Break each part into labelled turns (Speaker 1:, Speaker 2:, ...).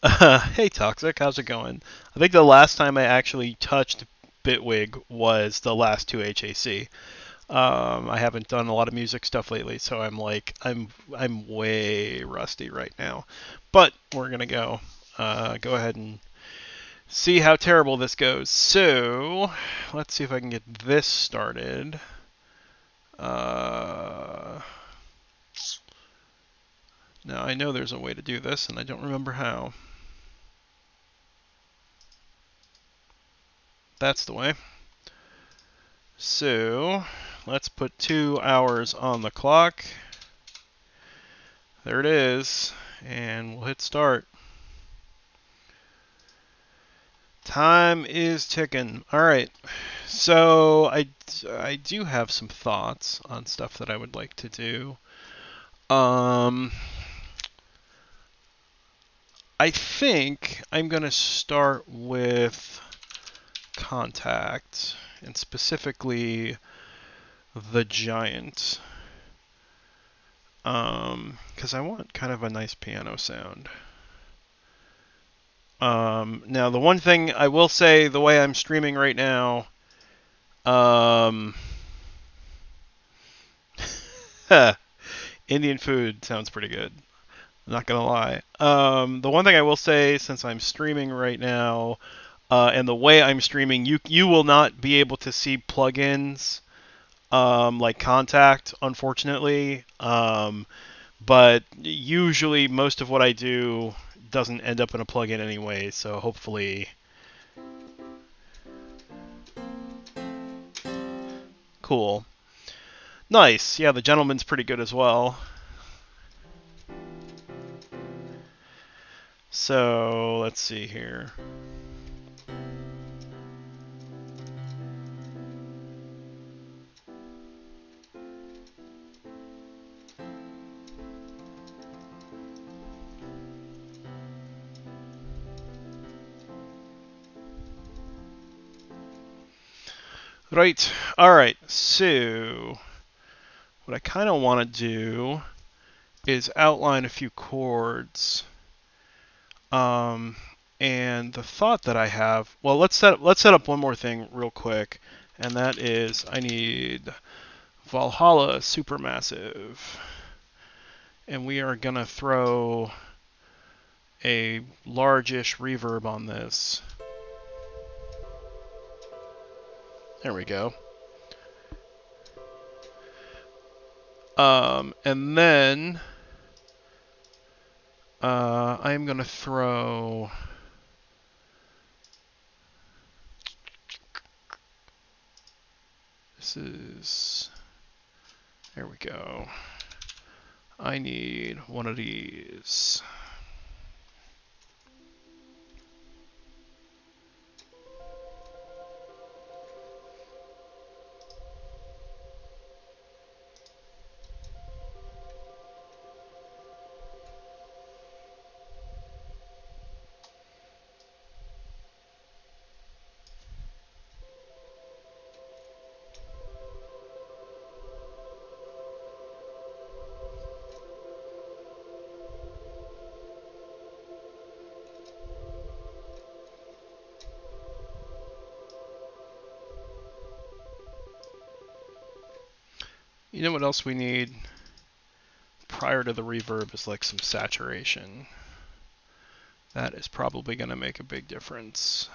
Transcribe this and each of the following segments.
Speaker 1: Hey Toxic, how's it going? I think the last time I actually touched Bitwig was the last two HAC. I haven't done a lot of music stuff lately, so I'm way rusty right now. But we're gonna go ahead and see how terrible this goes. So let's see if I can get this started. Uh, Now I know there's a way to do this, and I don't remember how. That's the way. So let's put 2 hours on the clock. There it is, and we'll hit start. Time is ticking. All right. So I do have some thoughts on stuff that I would like to do. Um, I think I'm gonna start with Contact, and specifically the Giant. Because I want kind of a nice piano sound. Now, the one thing I will say, the way I'm streaming right now, um, Indian food sounds pretty good. I'm not gonna lie. The one thing I will say, since I'm streaming right now, and the way I'm streaming, you will not be able to see plugins like Contact, unfortunately. But usually, most of what I do doesn't end up in a plugin anyway. So hopefully, cool. Nice. Yeah, the gentleman's pretty good as well. So let's see here. Right. All right. So what I kind of want to do is outline a few chords. Um, and the thought that I have, well, let's set up one more thing real quick, and that is I need Valhalla Supermassive, and we are gonna throw a largish reverb on this. There we go. And then I'm gonna throw. This is. There we go. I need one of these. You know what else we need prior to the reverb is like some saturation. That is probably going to make a big difference.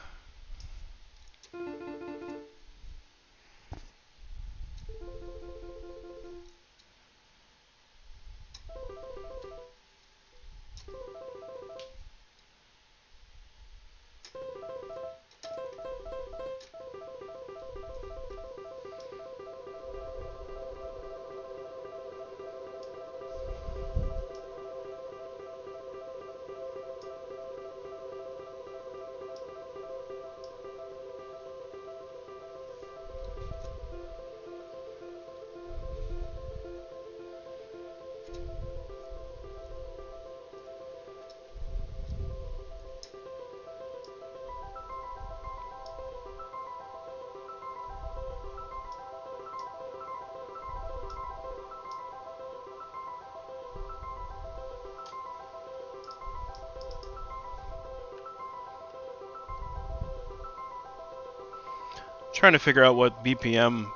Speaker 1: Trying to figure out what BPM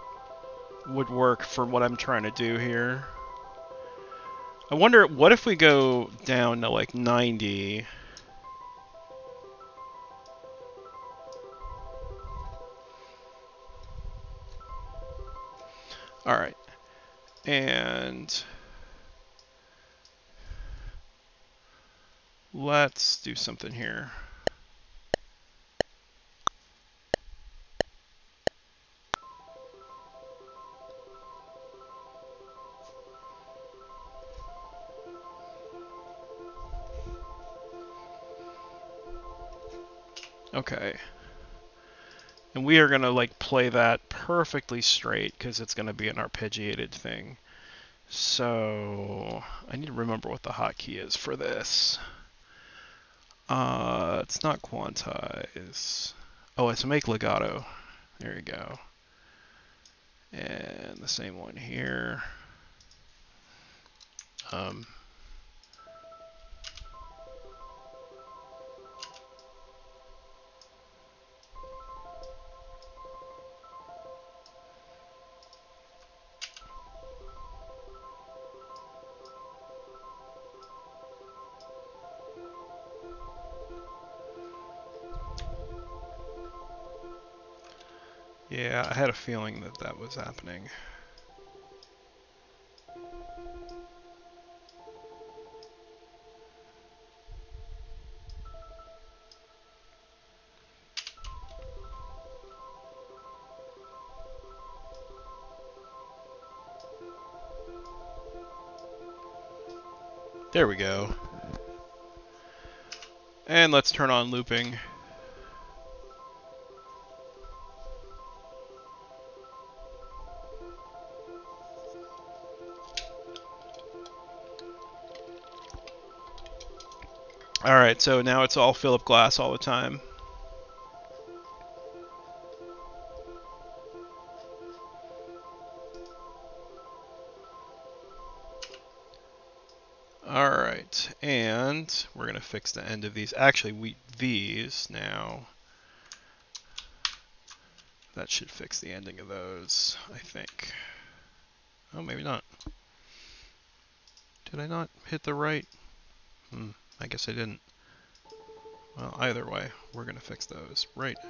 Speaker 1: would work for what I'm trying to do here. I wonder, what if we go down to like 90? Alright. And let's do something here. Okay. And we are going to like play that perfectly straight because it's going to be an arpeggiated thing. So I need to remember what the hotkey is for this. It's not quantize. Oh, it's make legato. There you go. And the same one here. Yeah, I had a feeling that that was happening. There we go. And let's turn on looping. Alright, so now it's all Philip Glass all the time. Alright, and we're going to fix the end of these. Actually, these now. That should fix the ending of those, I think. Oh, maybe not. Did I not hit the right? I guess I didn't. Well, either way, we're going to fix those right now.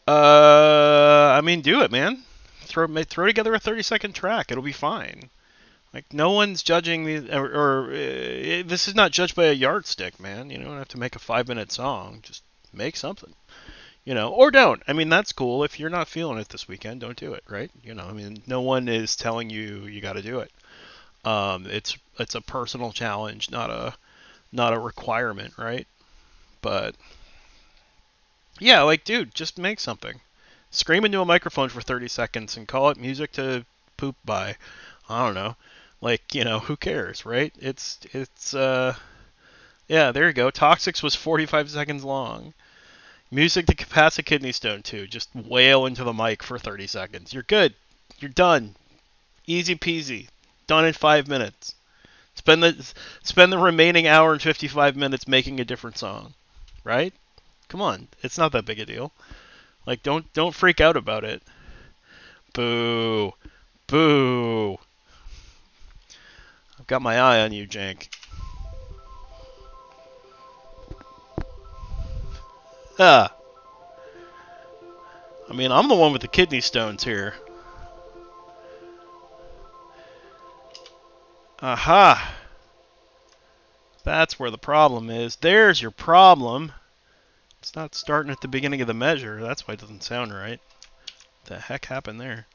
Speaker 1: I mean, do it, man. Throw together a 30-second track. It'll be fine. Like, no one's judging this is not judged by a yardstick, man. You don't have to make a 5-minute song. Just make something, or don't. I mean, that's cool. If you're not feeling it this weekend, don't do it, right? I mean, no one is telling you got to do it. It's a personal challenge, not a requirement, right? But yeah, like, dude, just make something. Scream into a microphone for 30 seconds and call it music to poop by. I don't know. Like, who cares, right? Yeah, there you go. Toxics was 45 seconds long. Music to pass a kidney stone to. Just wail into the mic for 30 seconds. You're good. You're done. Easy peasy. Done in 5 minutes. Spend the remaining hour and 55 minutes making a different song. Right? Come on. It's not that big a deal. Like, don't freak out about it. Boo. Boo. I've got my eye on you, Jank. Ah. I mean, I'm the one with the kidney stones here. Aha. That's where the problem is. There's your problem. It's not starting at the beginning of the measure. That's why it doesn't sound right. What the heck happened there?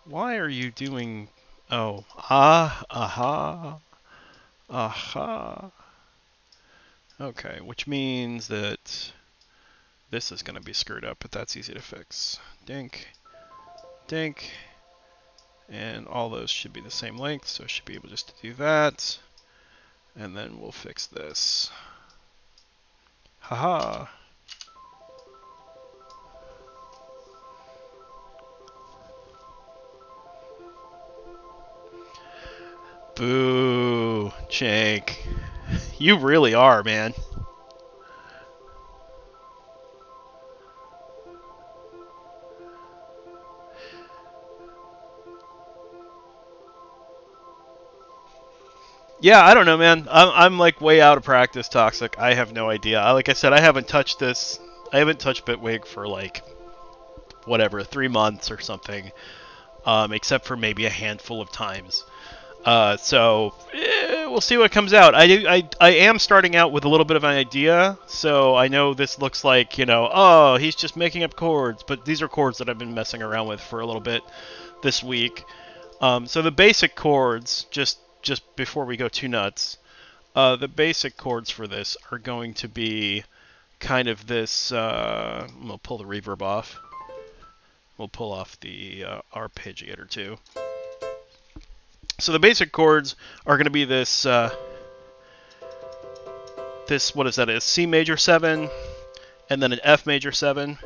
Speaker 1: Why are you doing... Oh. Aha. Aha. Okay, which means that this is going to be screwed up, but that's easy to fix. Dink. Dink. And all those should be the same length, so I should be able just to do that. And then we'll fix this. Haha. Boo, Shank. You really are, man. Yeah, I don't know, man. I'm like way out of practice, Toxic. I have no idea. Like I said, I haven't touched this. I haven't touched Bitwig for like whatever 3 months or something, except for maybe a handful of times. So we'll see what comes out. I am starting out with a little bit of an idea, so I know this looks like, you know, oh, he's just making up chords, but these are chords that I've been messing around with for a little bit this week. So the basic chords, just before we go too nuts, the basic chords for this are going to be kind of this. I'm gonna pull the reverb off. We'll pull off the arpeggiator too. So the basic chords are going to be this. This, what is that? A C major 7, and then an F major 7.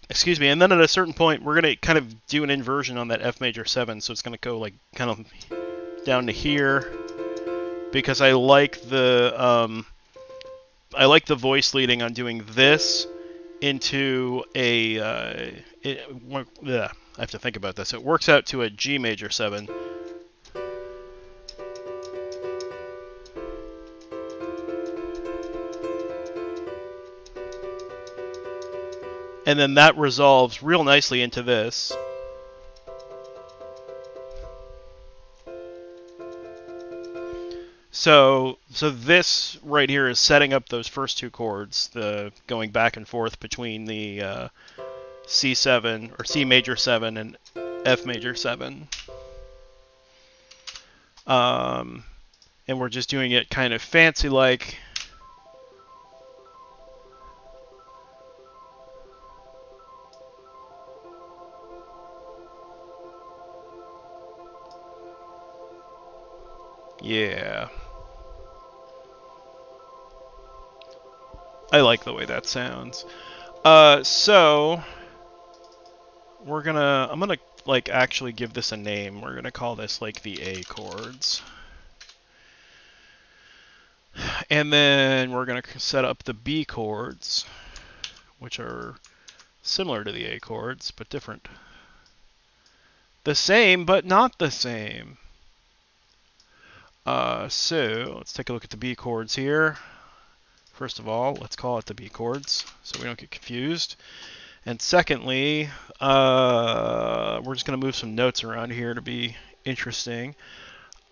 Speaker 1: Excuse me, and then at a certain point, we're going to kind of do an inversion on that F major 7, so it's going to go like kind of down to here, because I like the voice leading on doing this into a. I have to think about this. It works out to a G major 7. And then that resolves real nicely into this. So this right here is setting up those first two chords, the going back and forth between the C7 or C major 7 and F major 7. And we're just doing it kind of fancy like. Yeah. I like the way that sounds. So I'm gonna like actually give this a name. We're gonna call this like the A chords. And then we're gonna set up the B chords, which are similar to the A chords, but different. The same, but not the same. So let's take a look at the B chords here. First of all, let's call it the B chords so we don't get confused. And secondly, we're just going to move some notes around here to be interesting.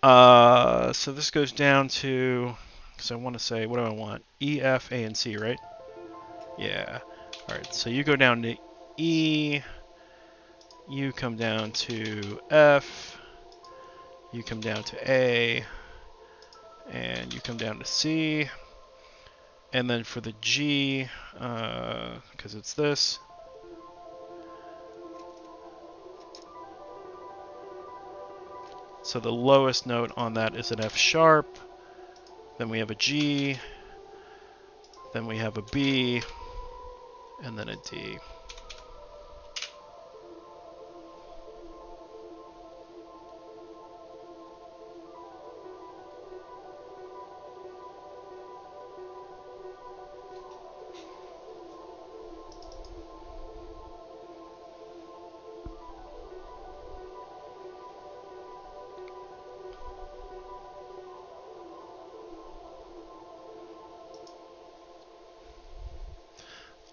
Speaker 1: So this goes down to, because I want to say, what do I want? E, F, A, and C, right? Yeah. All right, so you go down to E, you come down to F, you come down to A, and you come down to C. And then for the G, because it's this. So the lowest note on that is an F sharp. Then we have a G. Then we have a B. And then a D.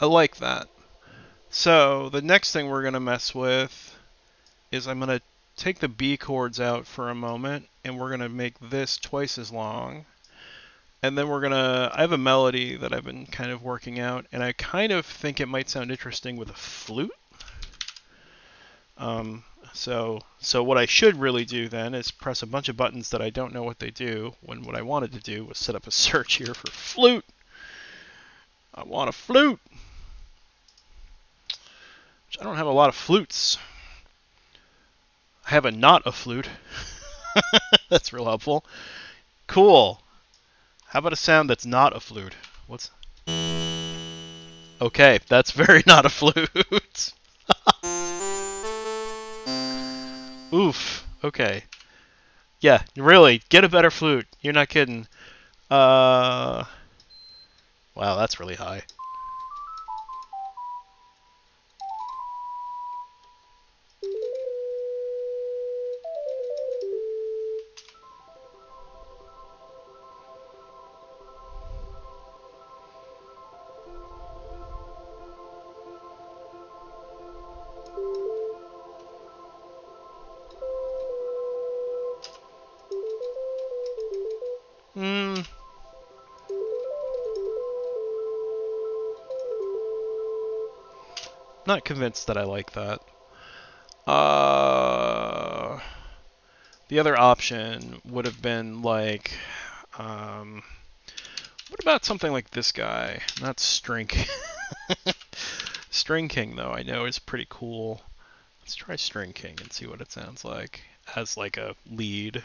Speaker 1: I like that. So the next thing we're going to mess with is I'm going to take the B chords out for a moment, and we're going to make this twice as long. And then we're going to, I have a melody that I've been kind of working out, and I kind of think it might sound interesting with a flute. So what I should really do then is press a bunch of buttons that I don't know what they do, when what I wanted to do was set up a search here for flute. I want a flute. I don't have a lot of flutes. I have a not a flute. That's real helpful. Cool. How about a sound that's not a flute? What's... Okay, that's very not a flute. Oof. Okay. Yeah, really, get a better flute. You're not kidding. Wow, that's really high. Hmm. Not convinced that I like that. The other option would have been like, what about something like this guy? Not String King. String King, though, I know is pretty cool. Let's try String King and see what it sounds like as like a lead.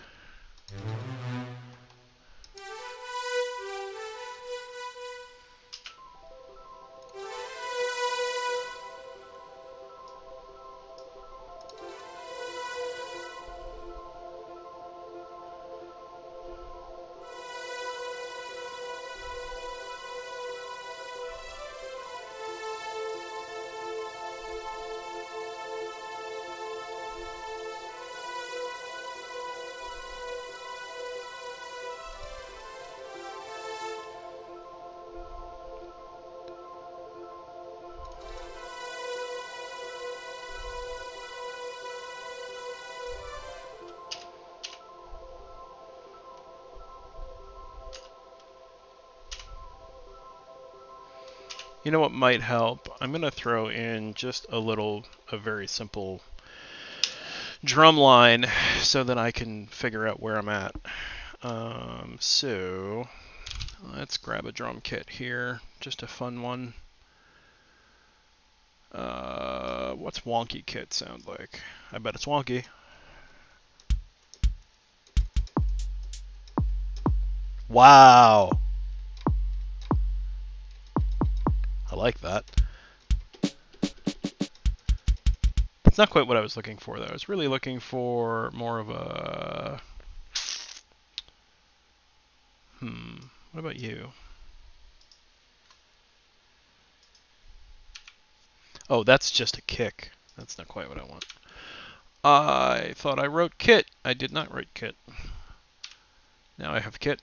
Speaker 1: You know what might help? I'm going to throw in just a very simple drum line so that I can figure out where I'm at. So let's grab a drum kit here, just a fun one. What's Wonky Kit sound like? I bet it's wonky. Wow! I like that. It's not quite what I was looking for, though. I was really looking for more of a... What about you? Oh, that's just a kick. That's not quite what I want. I thought I wrote kit. I did not write kit. Now I have kit.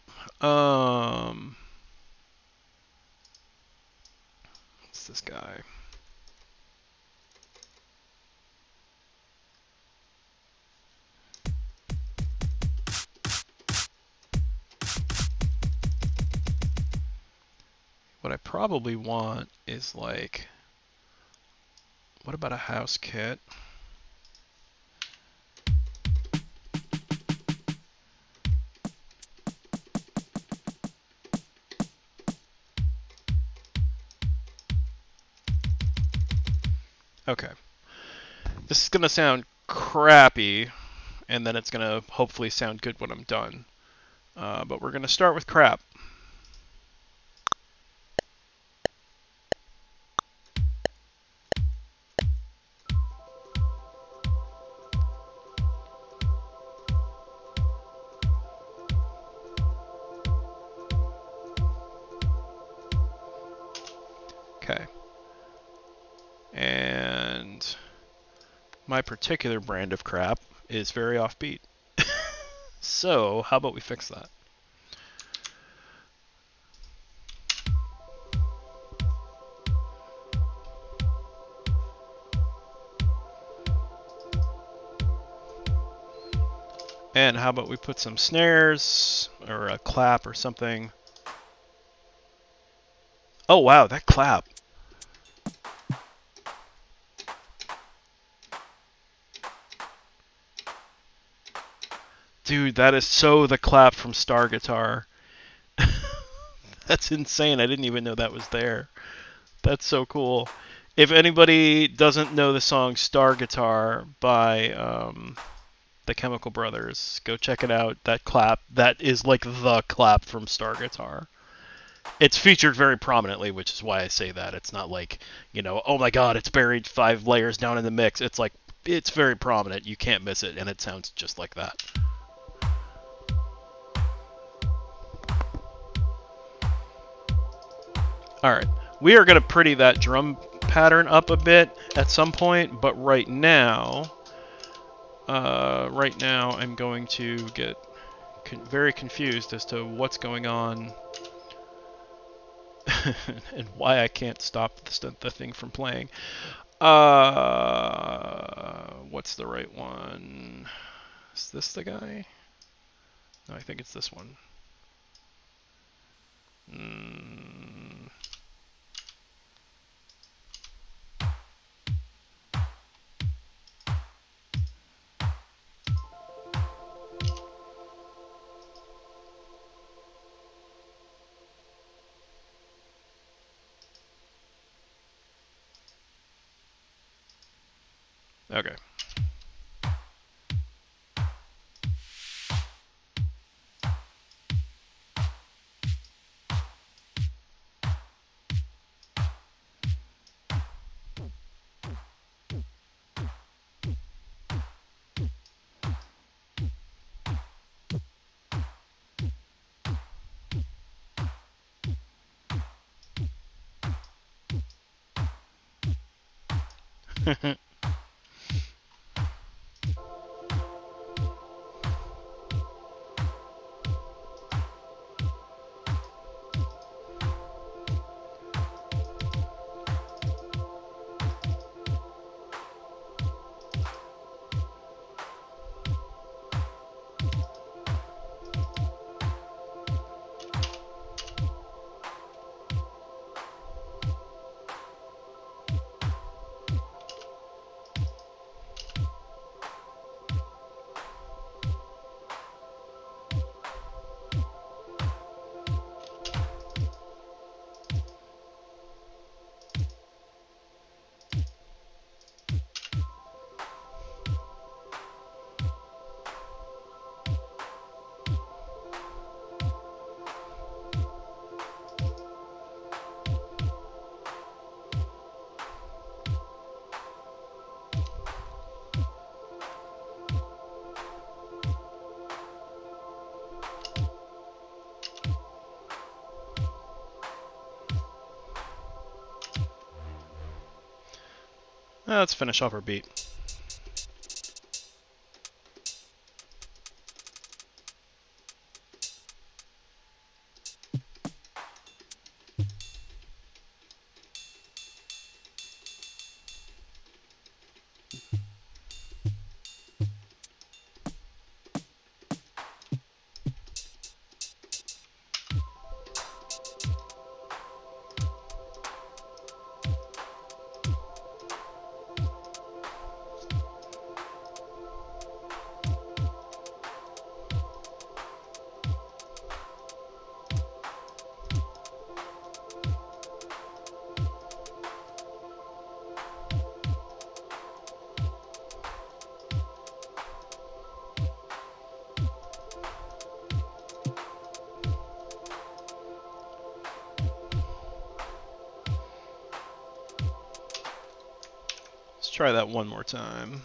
Speaker 1: What's this guy? What I probably want is like, what about a house kit? Okay. This is going to sound crappy, and then it's going to hopefully sound good when I'm done. But we're going to start with crap. Okay. And my particular brand of crap is very offbeat. So, how about we fix that? And how about we put some snares or a clap or something? Oh wow, that clap. Dude, that is so the clap from Star Guitar. That's insane. I didn't even know that was there. That's so cool. If anybody doesn't know the song Star Guitar by the Chemical Brothers, go check it out. That clap, that is like the clap from Star Guitar. It's featured very prominently, which is why I say that. It's not like, you know, oh my god, it's buried 5 layers down in the mix. It's like, it's very prominent. You can't miss it, and it sounds just like that. Alright, we are going to pretty that drum pattern up a bit at some point, but right now I'm going to get very confused as to what's going on and why I can't stop the thing from playing. What's the right one? Is this the guy? No, I think it's this one. Okay. Let's finish off our beat. Let's try that one more time.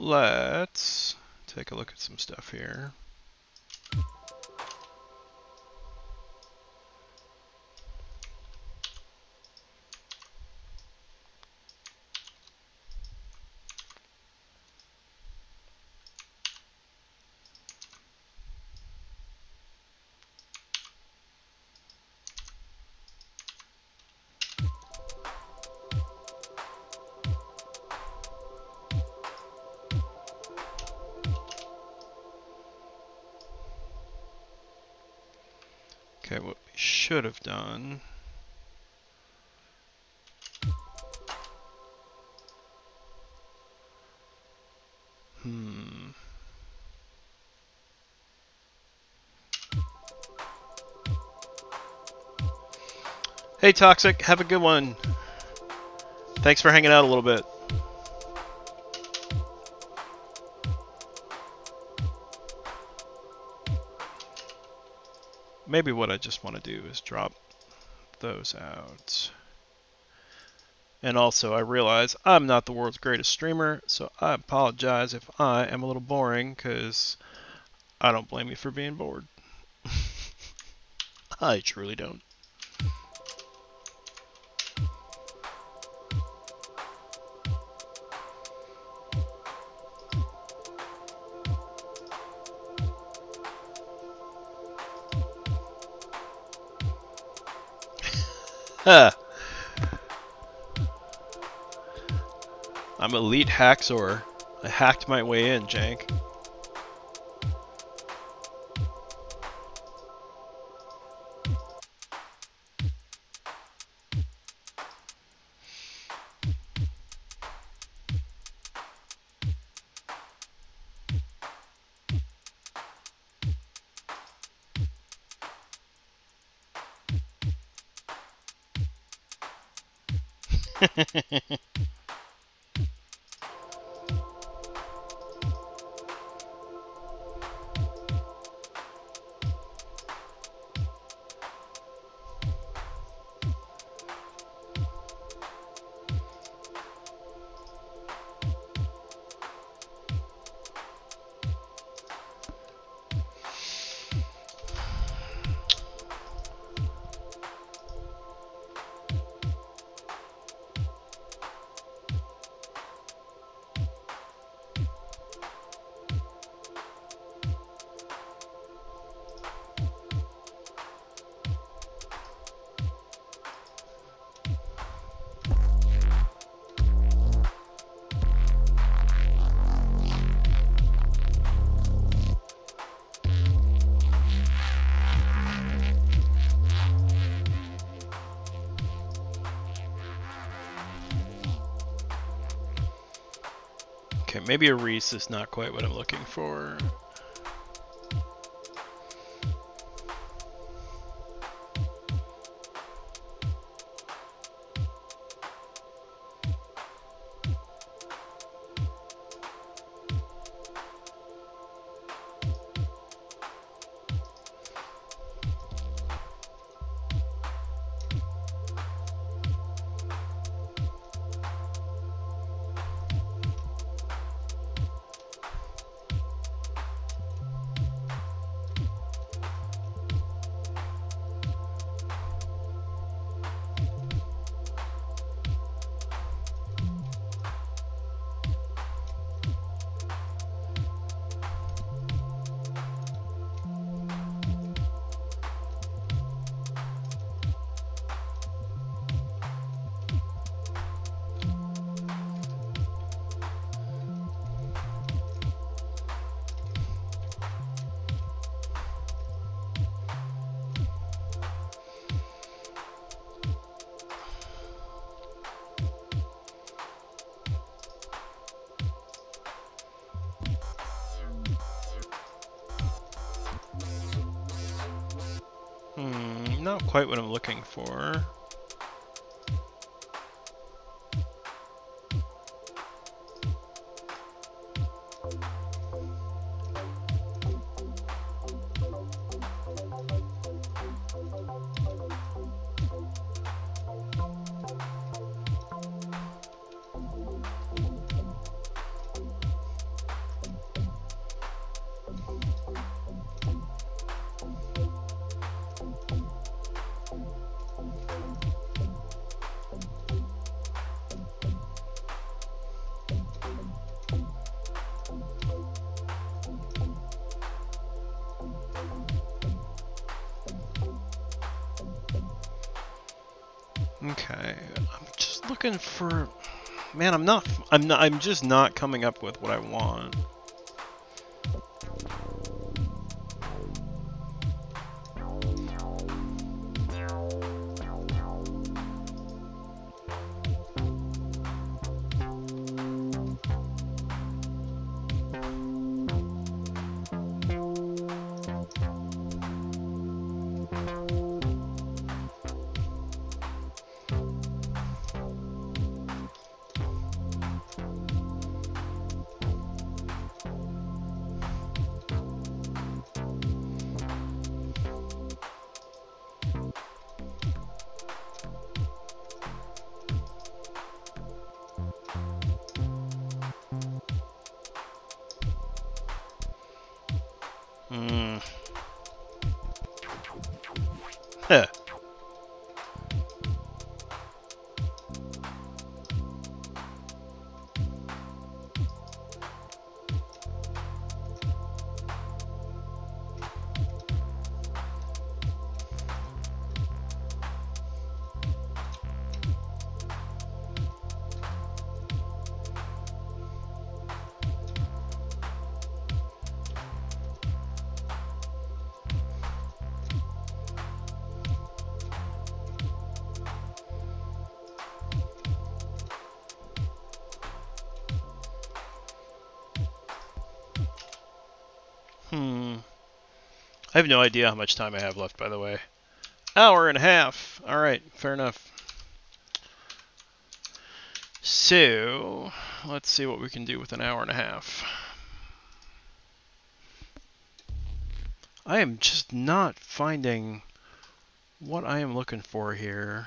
Speaker 1: let's take a look at some stuff here. Okay, what we should have done. Hey, Toxic, have a good one. Thanks for hanging out a little bit. Maybe what I just want to do is drop those out. And also, I realize I'm not the world's greatest streamer, so I apologize if I am a little boring, because I don't blame you for being bored. I truly don't. I'm Elite Hacksaw. I hacked my way in, Jank. Okay, maybe a Reese is not quite what I'm looking for. Not quite what I'm looking for. Okay, I'm just looking for. Man, I'm just not coming up with what I want. Huh. I have no idea how much time I have left, by the way. Hour and a half. All right, fair enough. So, let's see what we can do with an hour and a half. I am just not finding what I am looking for here.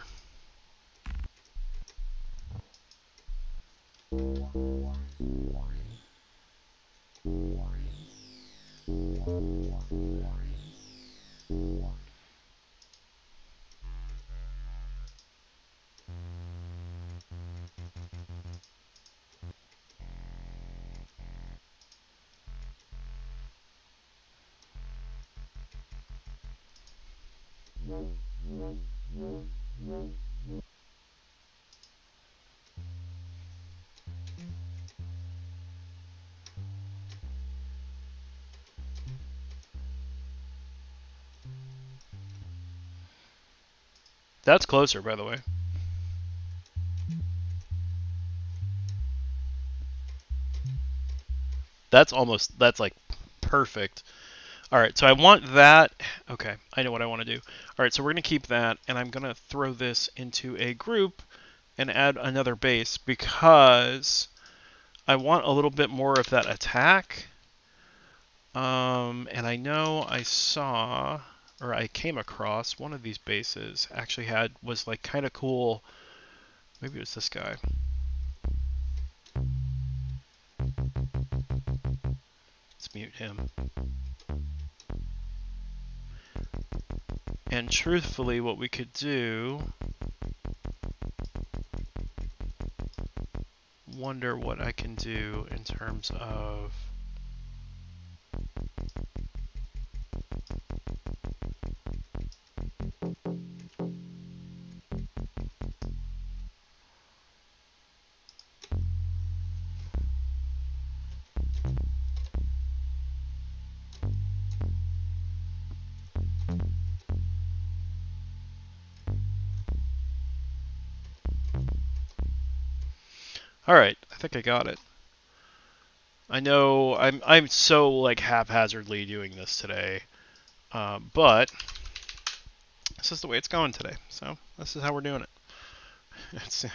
Speaker 1: That's closer, by the way. That's like perfect. All right, so I want that. Okay, I know what I want to do. All right, so we're going to keep that, and I'm going to throw this into a group and add another base because I want a little bit more of that attack. And I know I saw, or I came across one of these bases actually was like kind of cool. Maybe it was this guy. Let's mute him. And truthfully, what we could do, wonder what I can do in terms of all right, I think I got it. I know I'm so like haphazardly doing this today, but this is the way it's going today. So this is how we're doing it. It's,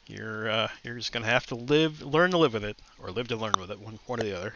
Speaker 1: you're just gonna have to learn to live with it, or live to learn with it, one or the other.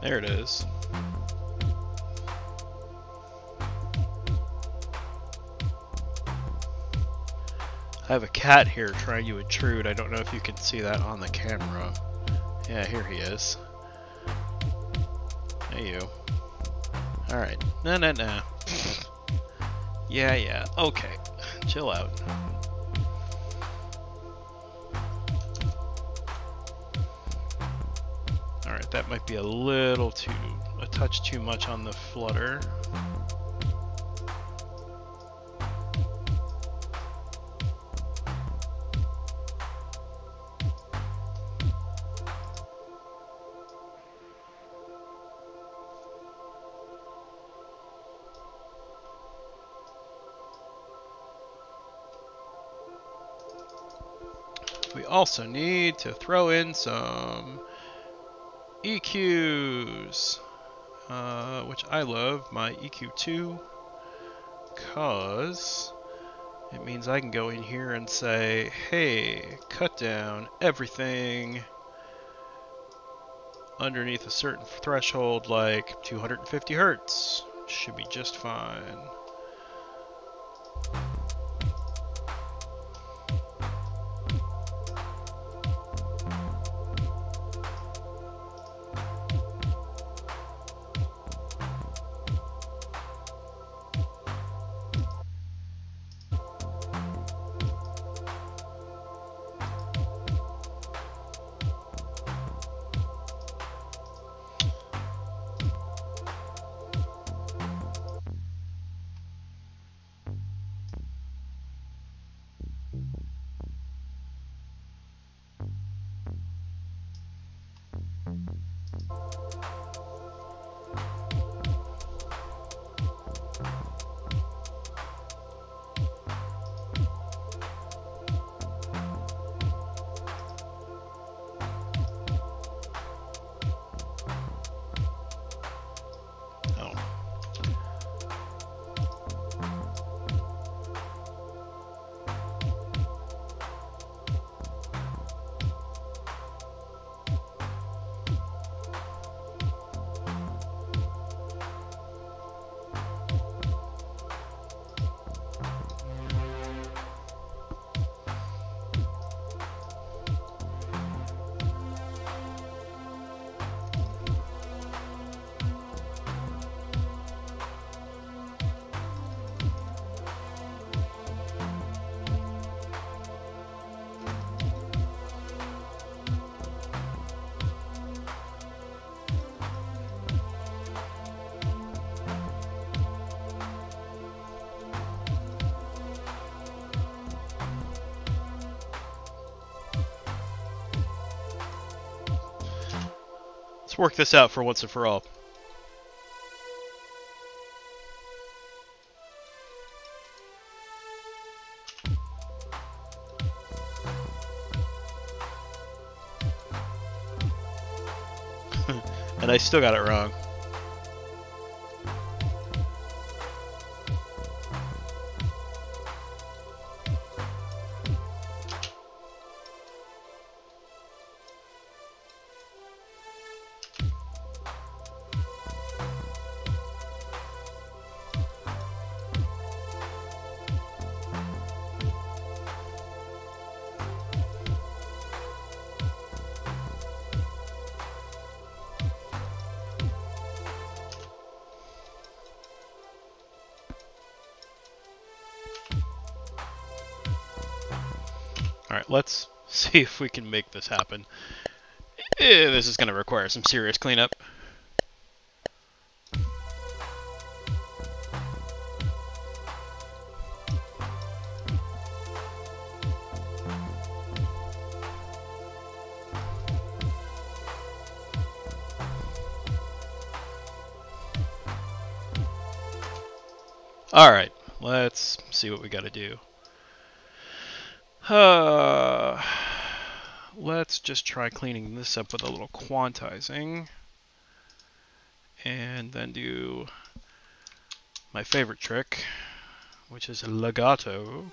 Speaker 1: There it is. I have a cat here trying to intrude. I don't know if you can see that on the camera. Yeah, here he is. Hey, you. Alright. No. Yeah. Okay. Chill out. Alright, that might be a touch too much on the flutter. We also need to throw in some EQs, which I love, my EQ2, because it means I can go in here and say, hey, cut down everything underneath a certain threshold, like 250 Hertz. Should be just fine. Let's work this out for once and for all. And I still got it wrong. Alright, let's see if we can make this happen. This is going to require some serious cleanup. Alright, let's see what we got to do. Let's just try cleaning this up with a little quantizing. And then do my favorite trick, which is legato.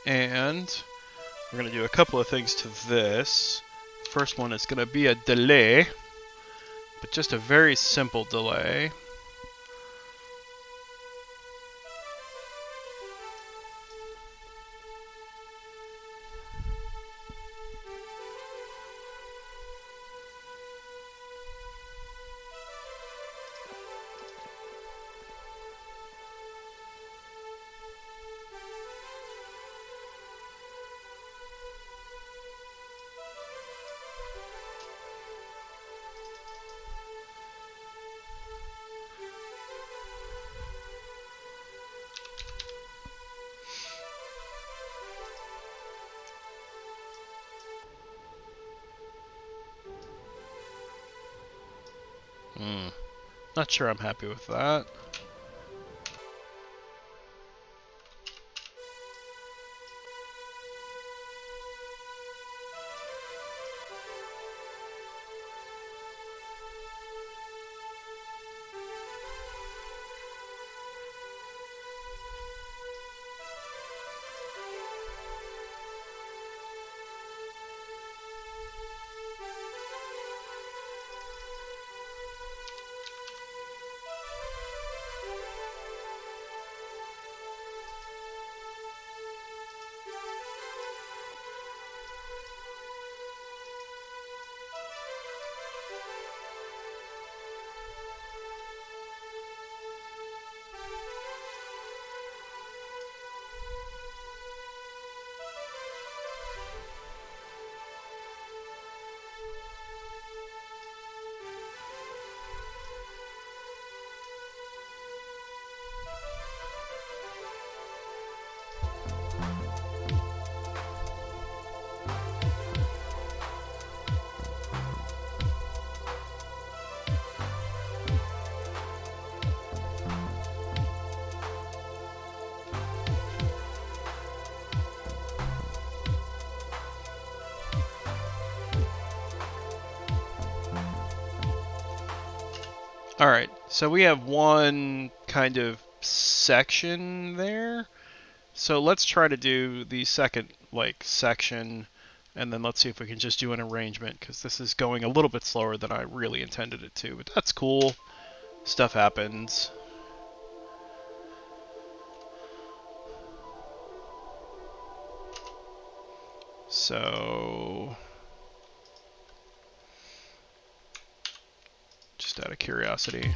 Speaker 1: And we're going to do a couple of things to this. First one is going to be a delay, but just a very simple delay. Not sure I'm happy with that. Alright, so we have one kind of section there. So let's try to do the second section, and then let's see if we can just do an arrangement, because this is going a little bit slower than I really intended it to, but that's cool. Stuff happens. So just out of curiosity.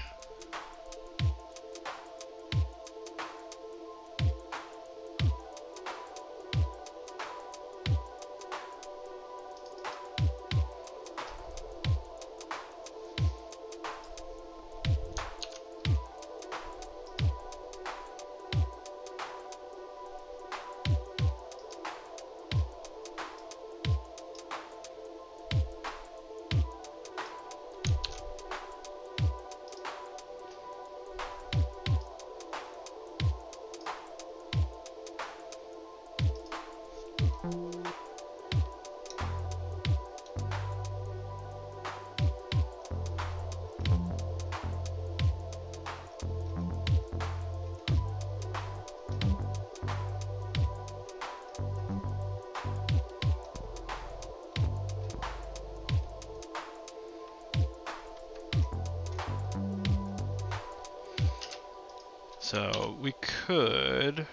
Speaker 1: So we could,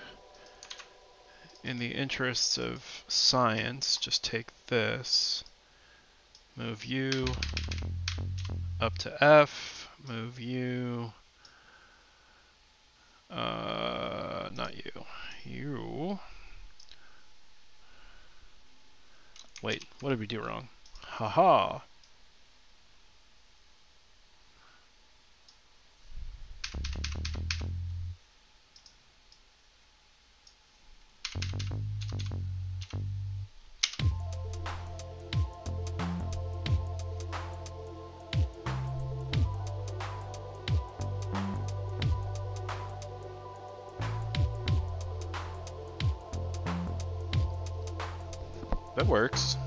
Speaker 1: in the interests of science, just take this, move you up to F, move you, not you, wait, what did we do wrong? Haha. That works.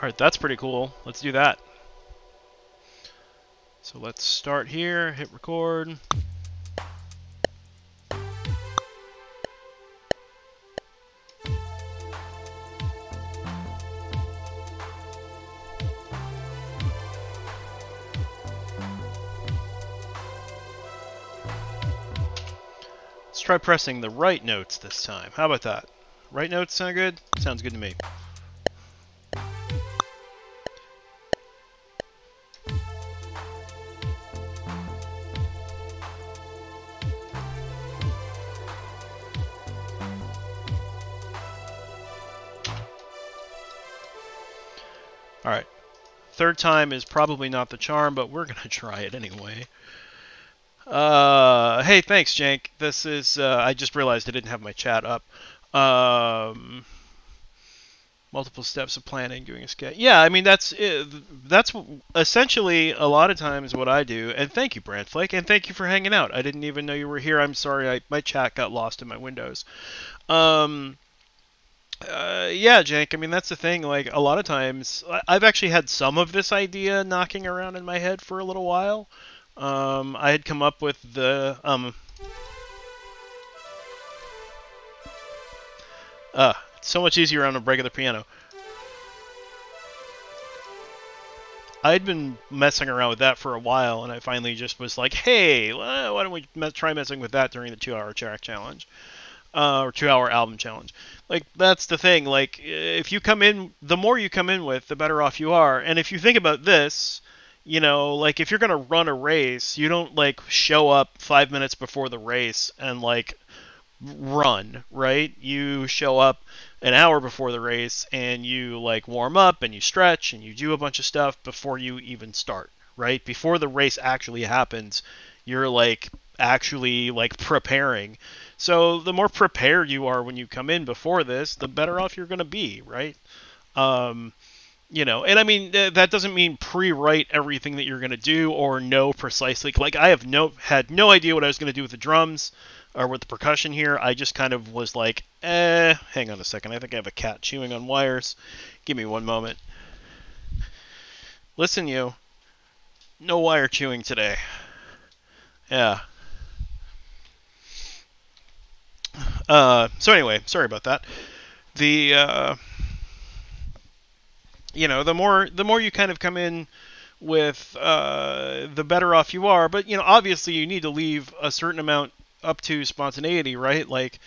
Speaker 1: Alright, that's pretty cool. Let's do that. So let's start here, hit record. Let's try pressing the right notes this time. How about that? Right notes sound good? Sounds good to me. Alright. Third time is probably not the charm, but we're going to try it anyway. Hey, thanks, Jank. This is, I just realized I didn't have my chat up. Multiple steps of planning, doing a sketch. Yeah, I mean, that's essentially a lot of times what I do. And thank you, Brandflake, and thank you for hanging out. I didn't even know you were here. I'm sorry, my chat got lost in my windows. Yeah, Jank, I mean, that's the thing. Like, a lot of times, I've actually had some of this idea knocking around in my head for a little while. I had come up with the, it's so much easier on a regular piano. I'd been messing around with that for a while, and I finally just was like, hey, why don't we try messing with that during the 2-hour track challenge? Or 2-hour album challenge. Like, that's the thing. Like, if you come in, the more you come in with, the better off you are. And if you think about this, you know, like, if you're going to run a race, you don't, like, show up 5 minutes before the race and, like, run, right? You show up an hour before the race and you, like, warm up and you stretch and you do a bunch of stuff before you even start, right? Before the race actually happens, you're, like, actually, like, preparing. So the more prepared you are when you come in before this, the better off you're going to be, right? You know, and I mean, that doesn't mean pre-write everything that you're going to do or know precisely. Like, I had no idea what I was going to do with the drums or with the percussion here. I just kind of was like, hang on a second. I think I have a cat chewing on wires. Give me one moment. Listen, you. No wire chewing today. Yeah. So anyway, sorry about that. The you know, the more you kind of come in with, the better off you are. But you know, obviously, you need to leave a certain amount up to spontaneity, right? Like,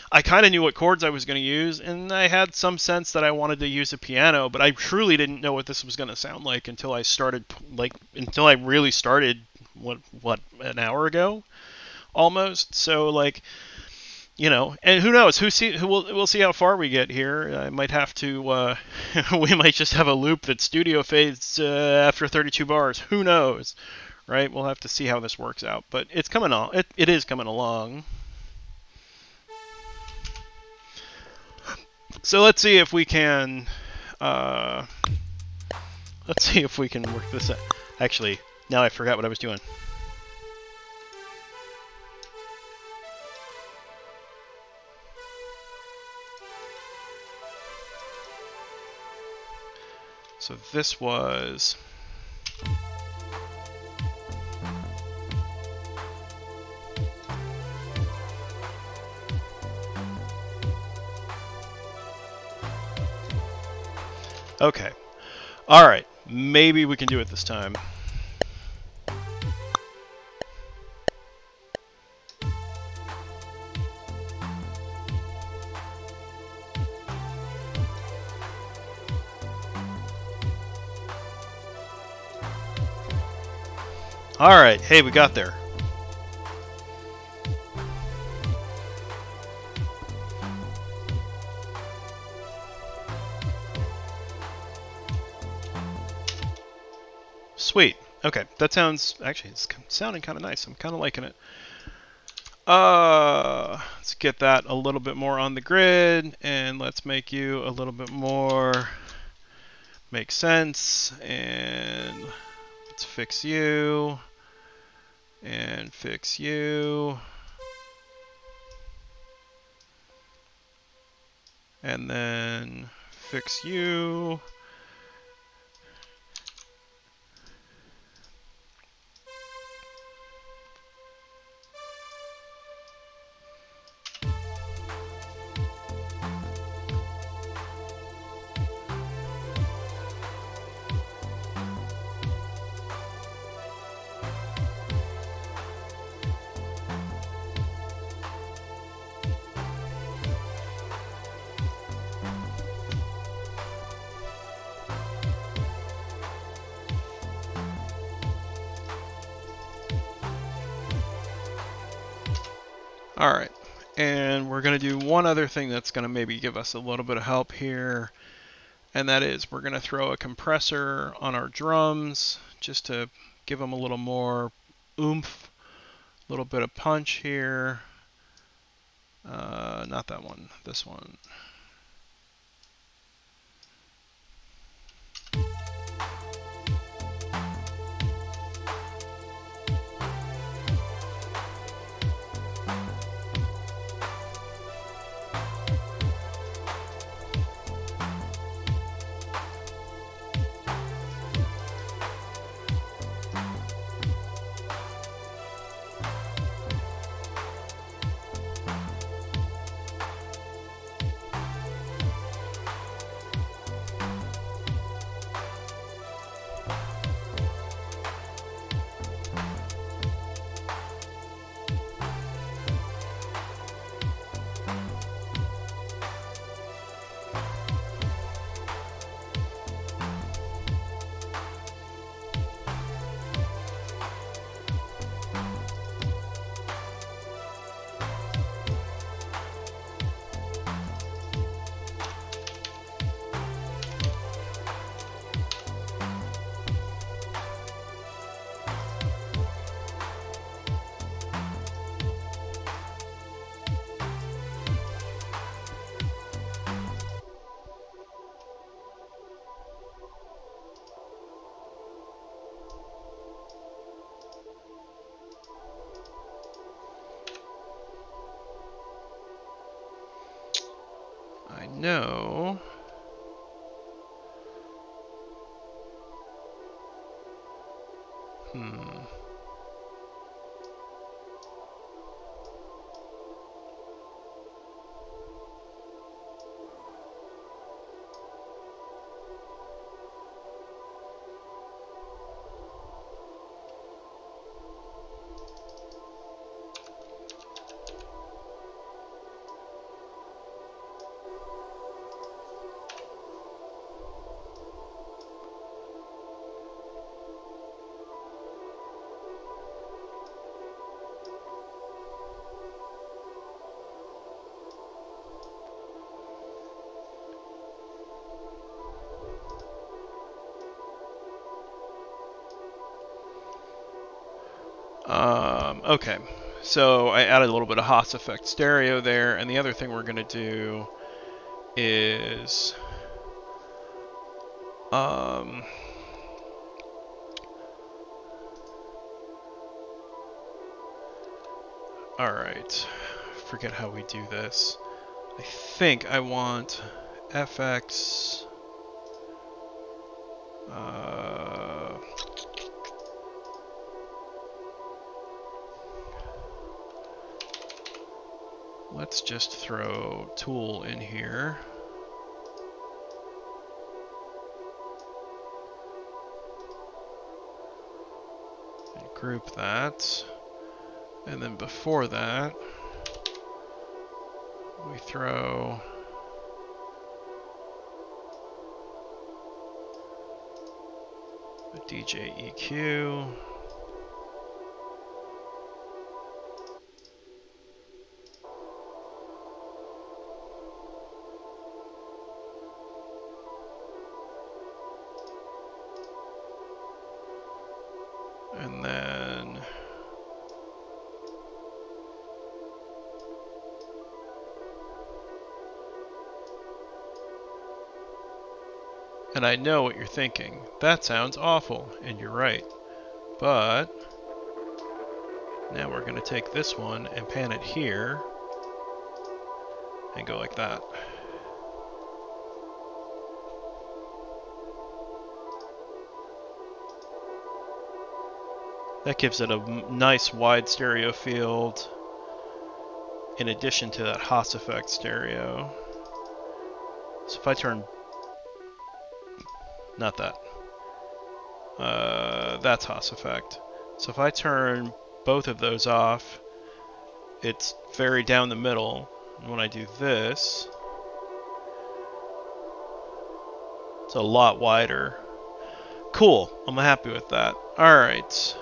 Speaker 1: I kind of knew what chords I was going to use, and I had some sense that I wanted to use a piano, but I truly didn't know what this was going to sound like until I started, like, until I really started, what an hour ago, almost. So, like, you know, and who knows? We'll see how far we get here. I might have to. We might just have a loop that studio fades after 32 bars. Who knows, right? We'll have to see how this works out. But it's coming on. It is coming along. So let's see if we can. Let's see if we can work this out. Actually, now I forgot what I was doing. So this was. Okay. Alright. Maybe we can do it this time. Alright, hey, we got there. Sweet. Okay, that sounds... Actually, it's sounding kind of nice. I'm kind of liking it. Let's get that a little bit more on the grid, and let's make you a little bit more... make sense, and let's fix you. And fix you. And then fix you. All right, and we're going to do one other thing that's going to maybe give us a little bit of help here, and that is we're going to throw a compressor on our drums just to give them a little more oomph, a little bit of punch here. Not that one, this one. I know. Okay, so I added a little bit of Haas effect stereo there, and the other thing we're going to do is all right, forget how we do this. I think I want FX let's just throw tool in here. And group that. And then before that, we throw a DJ EQ. And then and I know what you're thinking. That sounds awful, and you're right. But now we're going to take this one and pan it here and go like that. That gives it a nice wide stereo field in addition to that Haas effect stereo. So if I turn, not that, that's Haas effect. So if I turn both of those off, it's very down the middle. And when I do this, it's a lot wider. Cool, I'm happy with that. All right.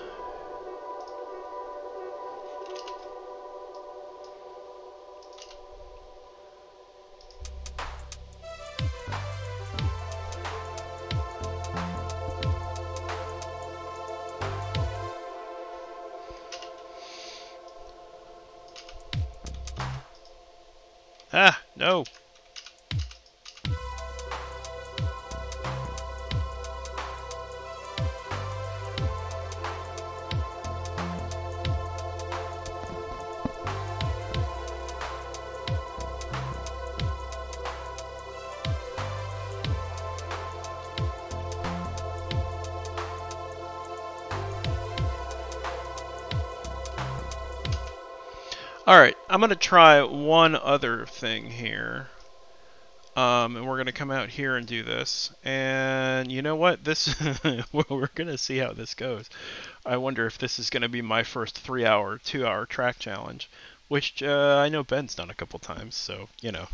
Speaker 1: No. Alright, I'm going to try one other thing here. And we're going to come out here and do this. And you know what? This well, we're going to see how this goes. I wonder if this is going to be my first 3-hour, 2-hour track challenge. Which I know Ben's done a couple times, so, you know.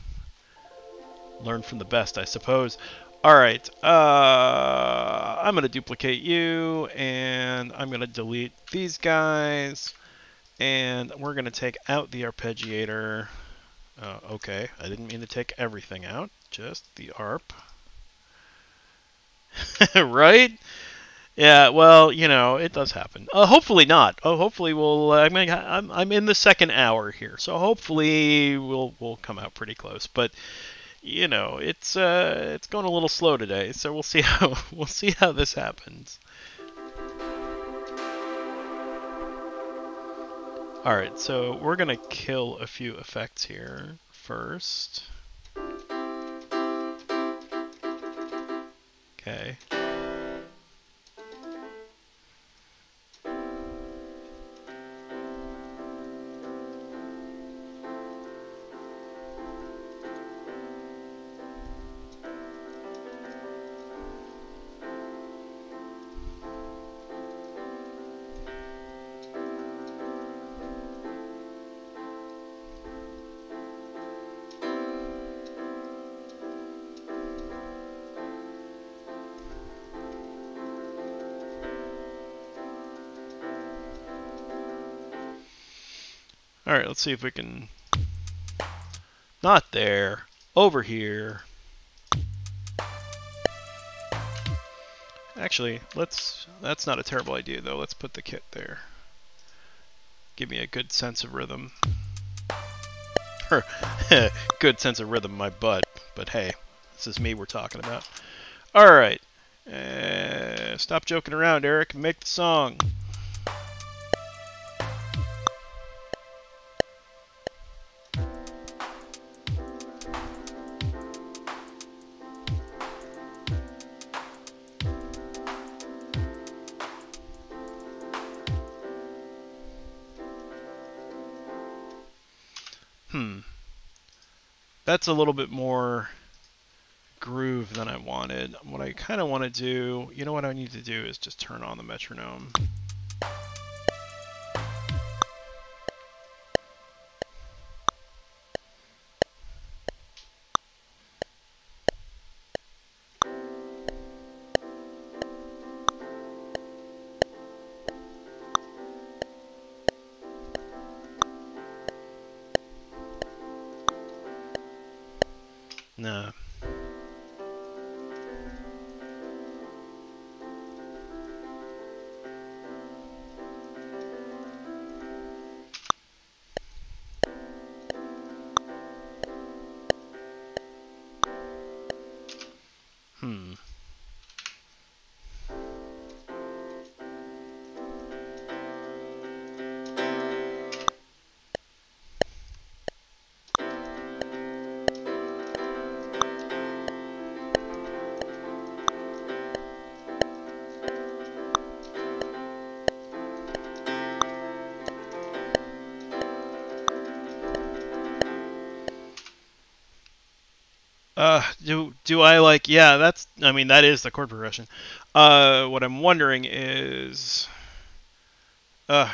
Speaker 1: Learn from the best, I suppose. Alright, I'm going to duplicate you, and I'm going to delete these guys. And we're going to take out the arpeggiator. Okay, I didn't mean to take everything out, just the arp. Right? Yeah, well, you know, it does happen. Hopefully not. Oh, hopefully we'll. I'm in the second hour here, so hopefully we'll come out pretty close. But you know, it's going a little slow today, so we'll see how this happens. Alright, so we're going to kill a few effects here first. Okay. Alright, let's see if we can... Not there. Over here. Actually, that's not a terrible idea, though. Let's put the kit there. Give me a good sense of rhythm. Good sense of rhythm, my butt. But hey, this is me we're talking about. Alright. Stop joking around, Eric. Make the song. That's a little bit more groove than I wanted. What I kind of want to do, you know what I need to do is just turn on the metronome. Nah. Do I like? Yeah, that's. I mean, that is the chord progression. What I'm wondering is,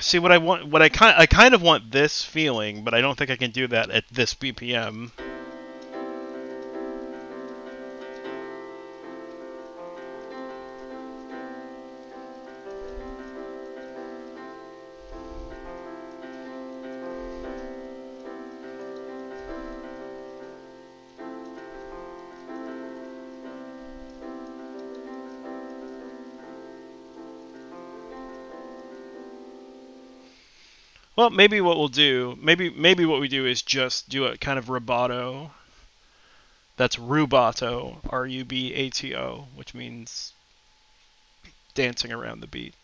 Speaker 1: see what I want. What I kind of want this feeling, but I don't think I can do that at this BPM. Well, maybe what we'll do, maybe what we do is just do a kind of rubato That's rubato, R-U-B-A-T-O, which means dancing around the beat.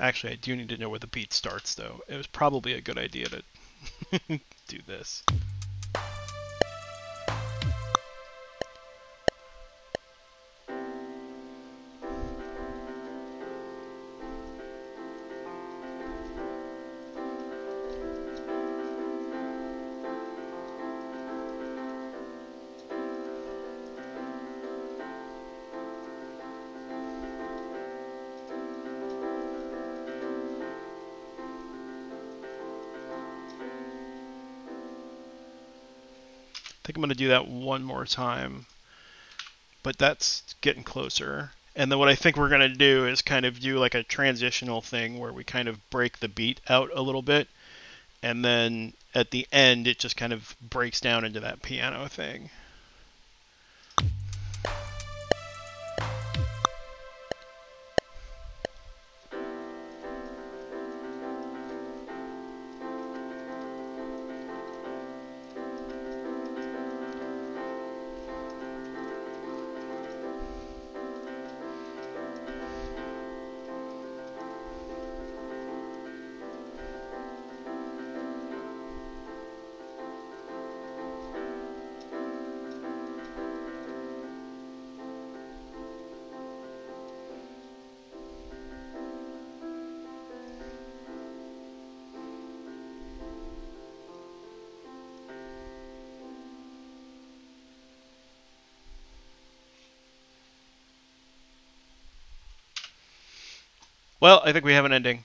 Speaker 1: Actually, I do need to know where the beat starts, though. It was probably a good idea to do this. I think I'm going to do that one more time, but that's getting closer. And then what I think we're going to do is kind of do like a transitional thing where we kind of break the beat out a little bit, and then at the end it just kind of breaks down into that piano thing. Well, I think we have an ending.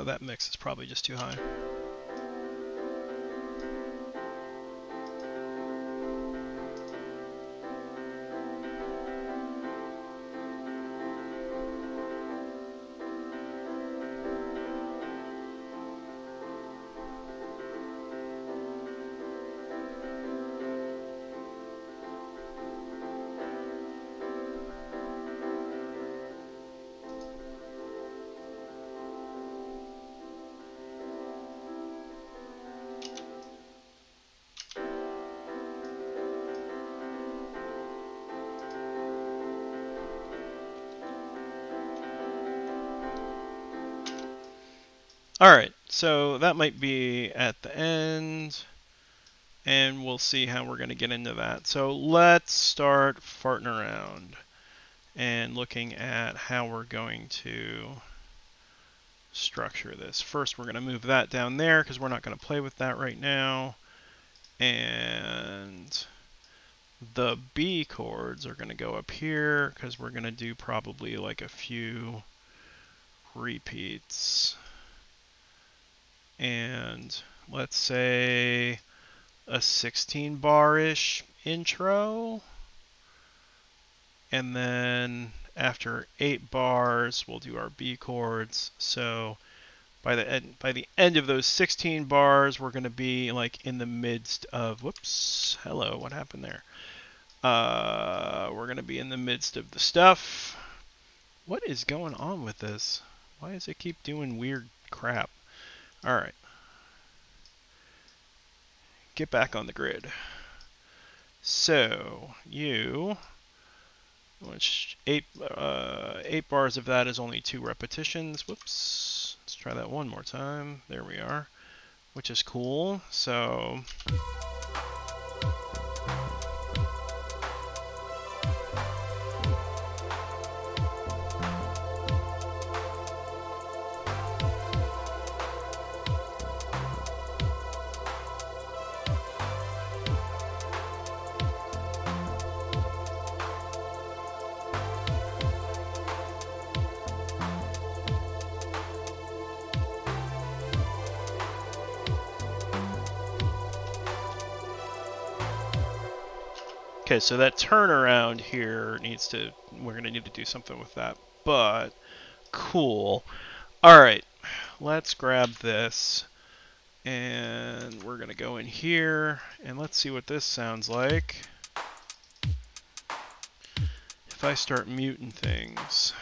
Speaker 1: That mix is probably just too high. Alright, so that might be at the end, and we'll see how we're going to get into that. So let's start farting around and looking at how we're going to structure this. First, we're going to move that down there because we're not going to play with that right now. And the B chords are going to go up here because we're going to do probably like a few repeats. And let's say a 16 bar-ish intro. And then after 8 bars, we'll do our B chords. So by the end of those 16 bars, we're going to be like in the midst of, whoops, hello, what happened there? We're going to be in the midst of the stuff. What is going on with this? Why does it keep doing weird crap? All right. Get back on the grid. So which 8 bars of that is only 2 repetitions. Whoops. Let's try that one more time. There we are. Which is cool. So Okay, so that turnaround here needs to, we're going to need to do something with that, but cool. All right, let's grab this, and we're going to go in here, and let's see what this sounds like. If I start muting things.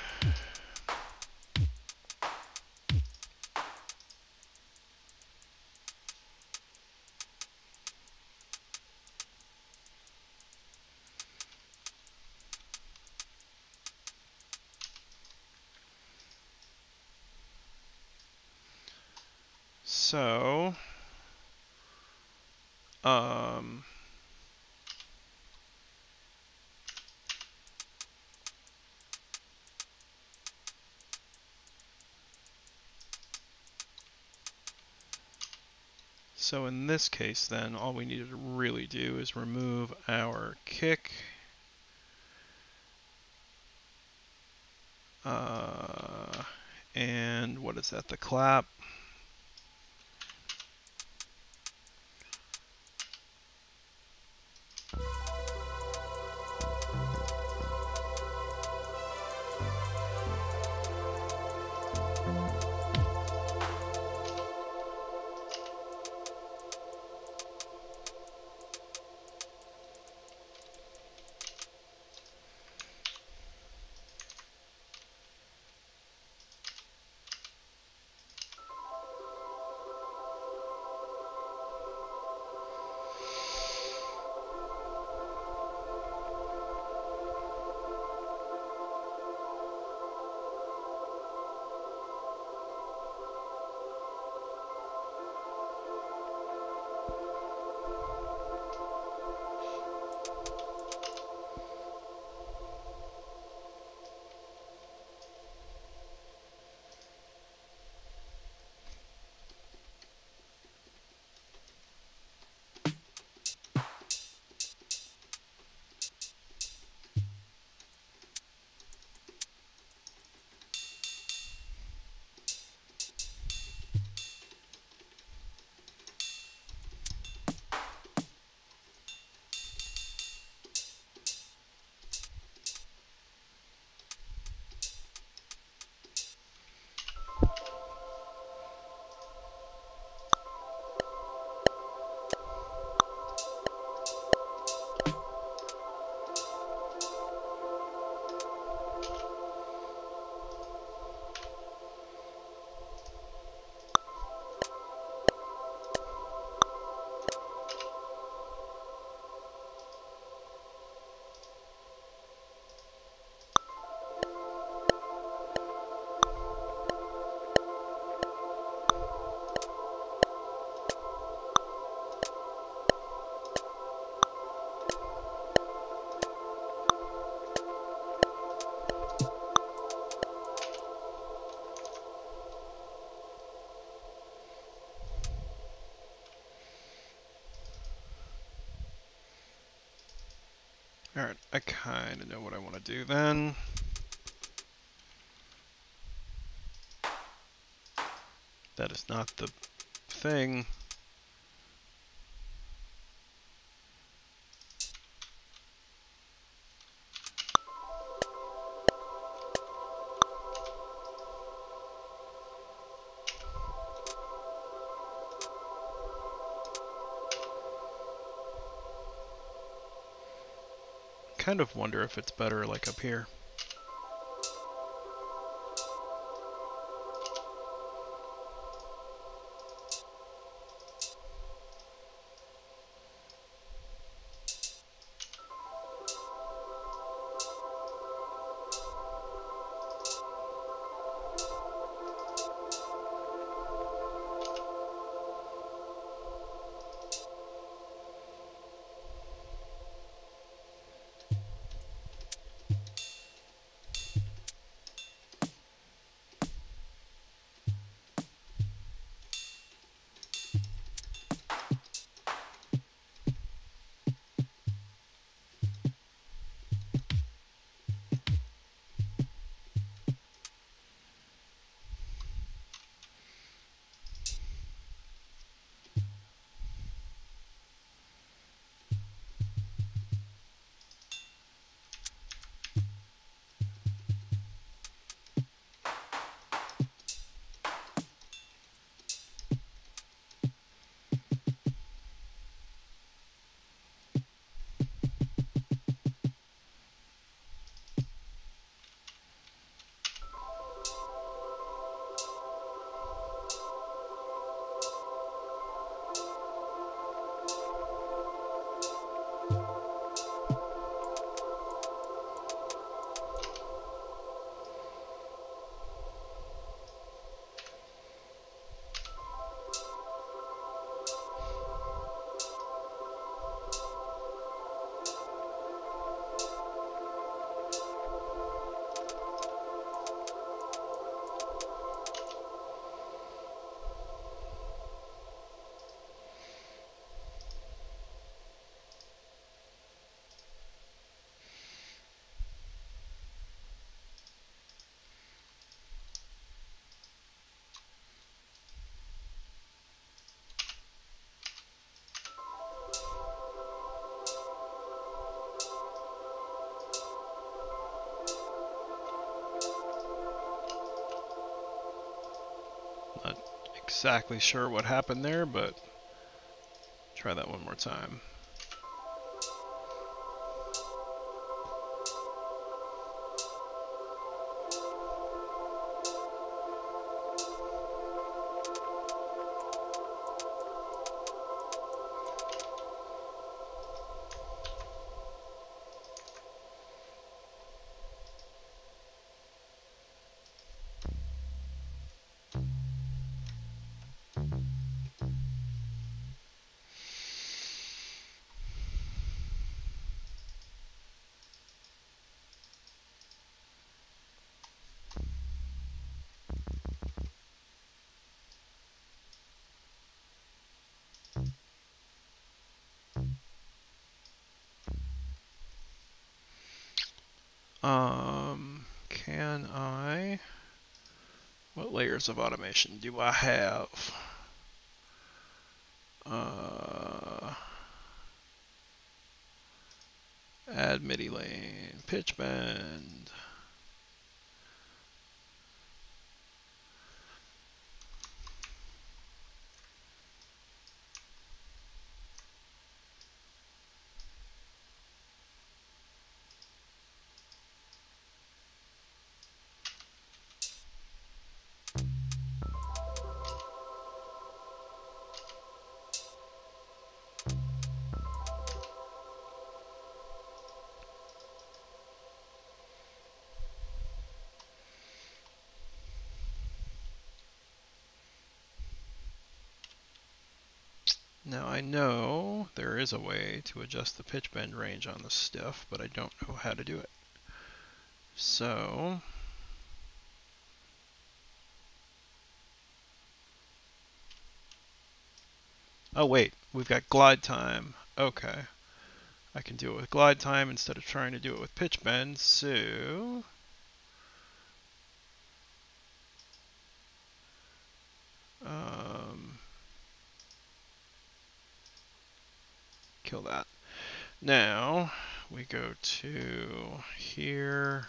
Speaker 1: So, so in this case then, all we need to really do is remove our kick. And what is that, the clap? Alright, I kind of know what I want to do then. That is not the thing. Kind of wonder if it's better like up here. Not exactly sure what happened there, but try that one more time. Can I? What layers of automation do I have? Add MIDI lane, pitch bend. Now I know there is a way to adjust the pitch bend range on the stiff, but I don't know how to do it. So, oh wait, we've got glide time. Okay, I can do it with glide time instead of trying to do it with pitch bend. So, kill that. Now we go to here.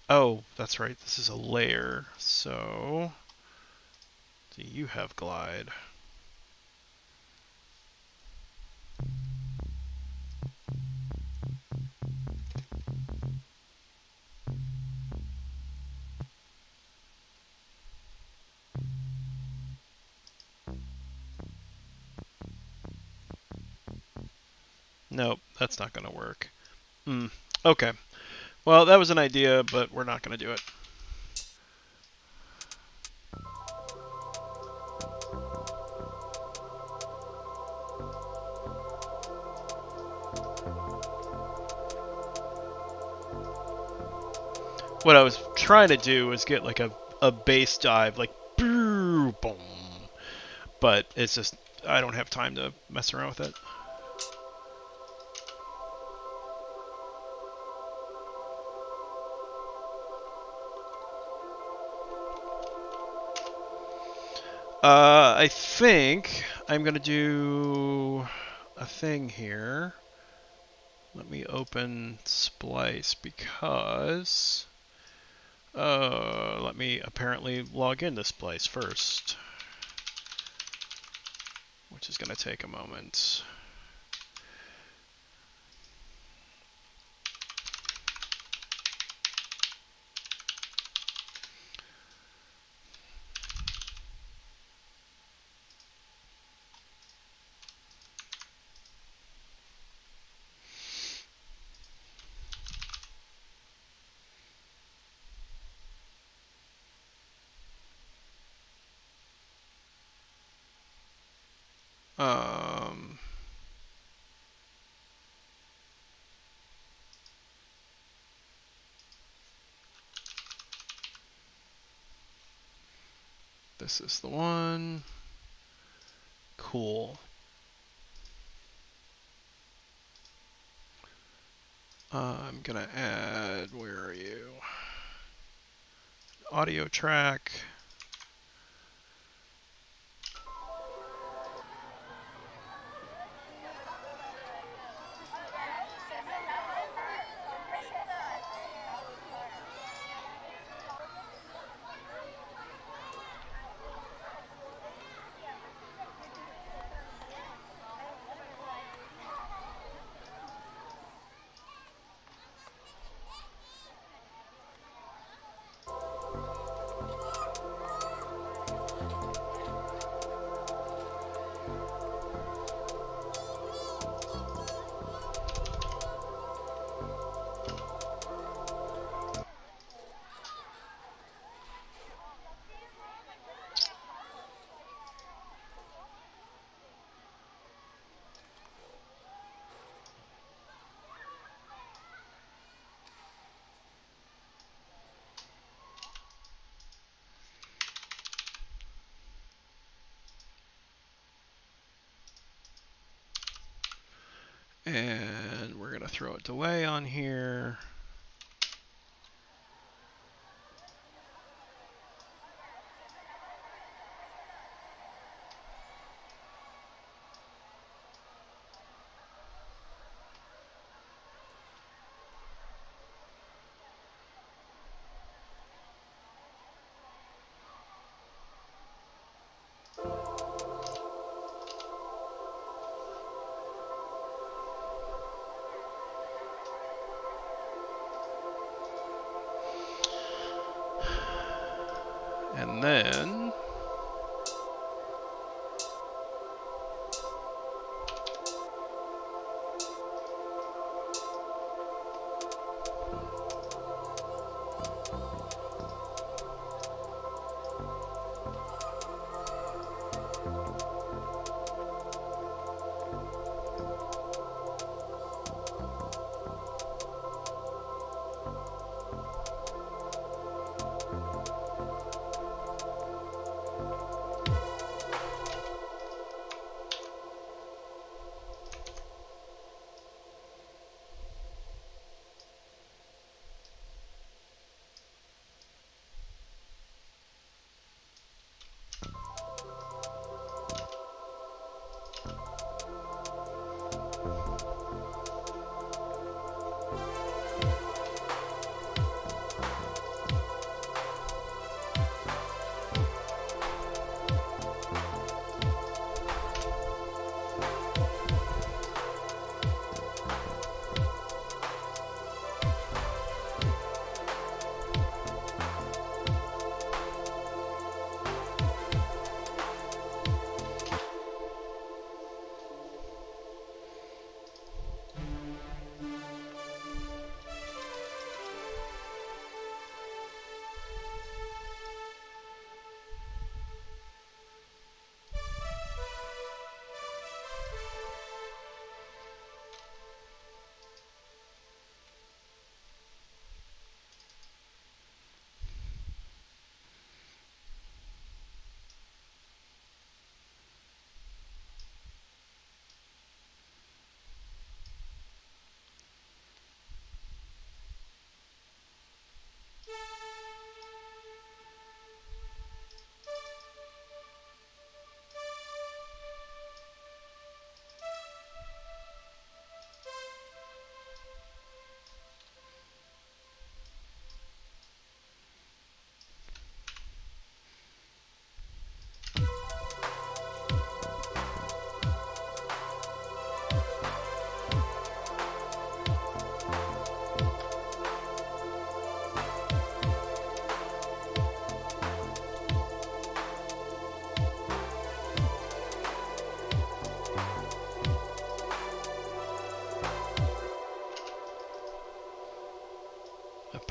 Speaker 1: Oh, that's right. This is a layer. So, do you have glide? Nope, that's not going to work. Okay. Well, that was an idea, but we're not going to do it. What I was trying to do was get like a bass dive, like boom, but it's just I don't have time to mess around with it. I think I'm gonna do a thing here. Let me open Splice because let me apparently log into Splice first, which is gonna take a moment. This is the one. Cool. I'm gonna add, where are you? Audio track. And we're going to throw a delay on here. And then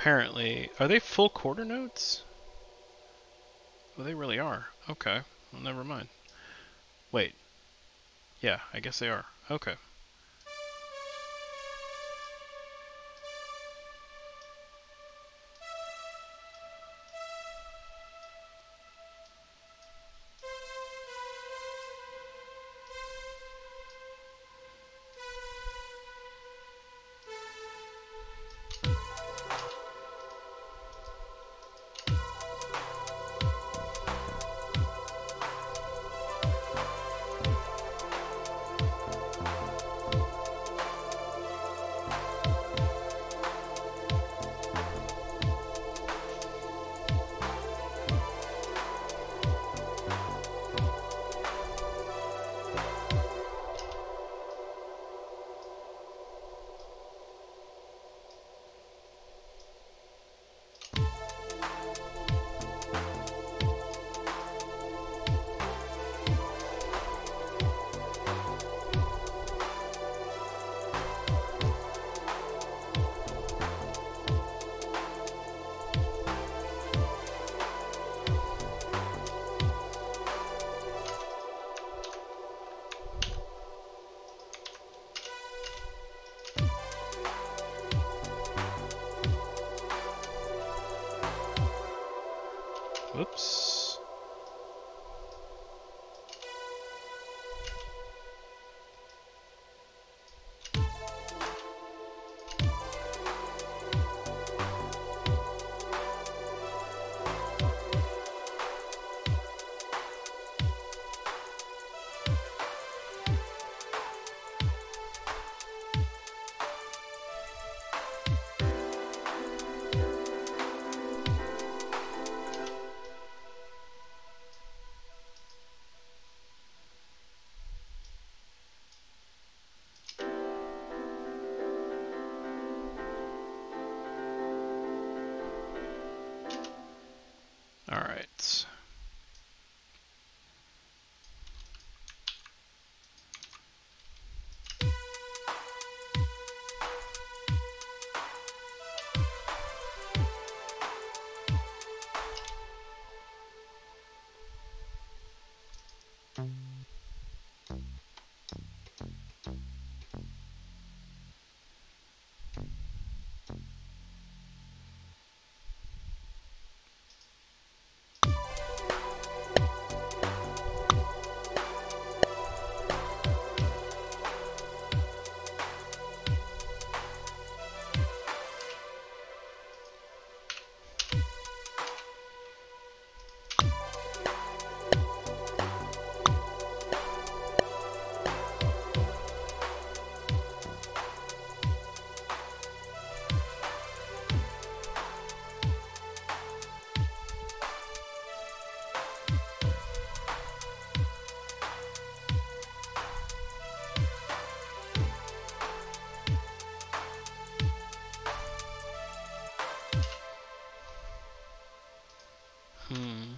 Speaker 1: apparently, are they full quarter notes? Oh, they really are. Okay, well, never mind. Wait. Yeah, I guess they are. Okay. Whoops. All right. Hmm.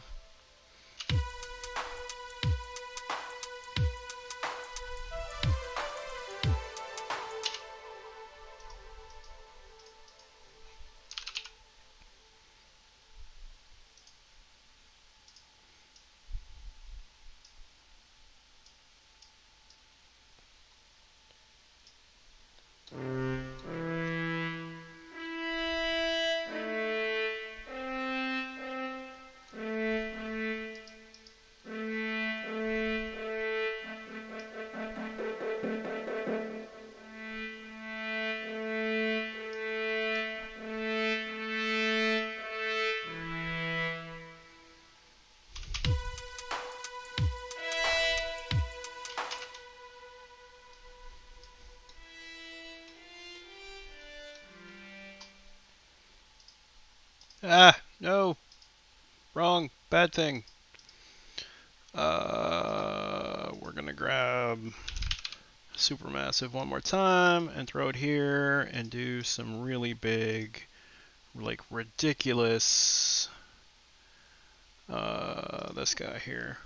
Speaker 1: Ah, no. Wrong. Bad thing. We're gonna grab Supermassive one more time and throw it here and do some really big, like ridiculous, this guy here.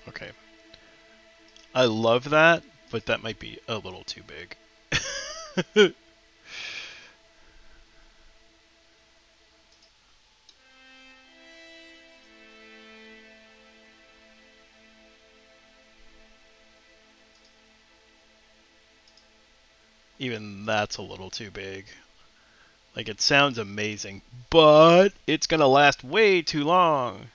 Speaker 1: Okay. I love that, but that might be a little too big. Even that's a little too big. Like, it sounds amazing, but it's gonna last way too long.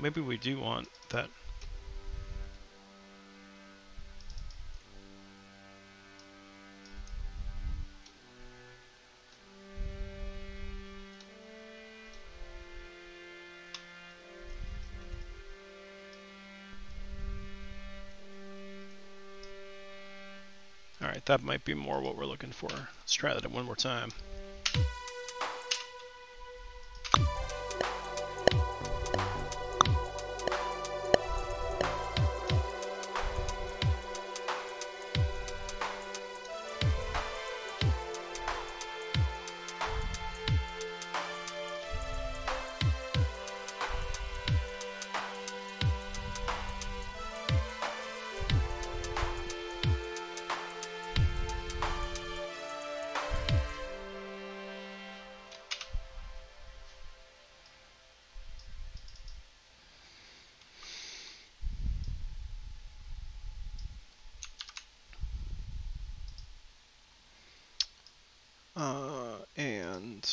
Speaker 1: Maybe we do want that. Alright, that might be more what we're looking for. Let's try that one more time. And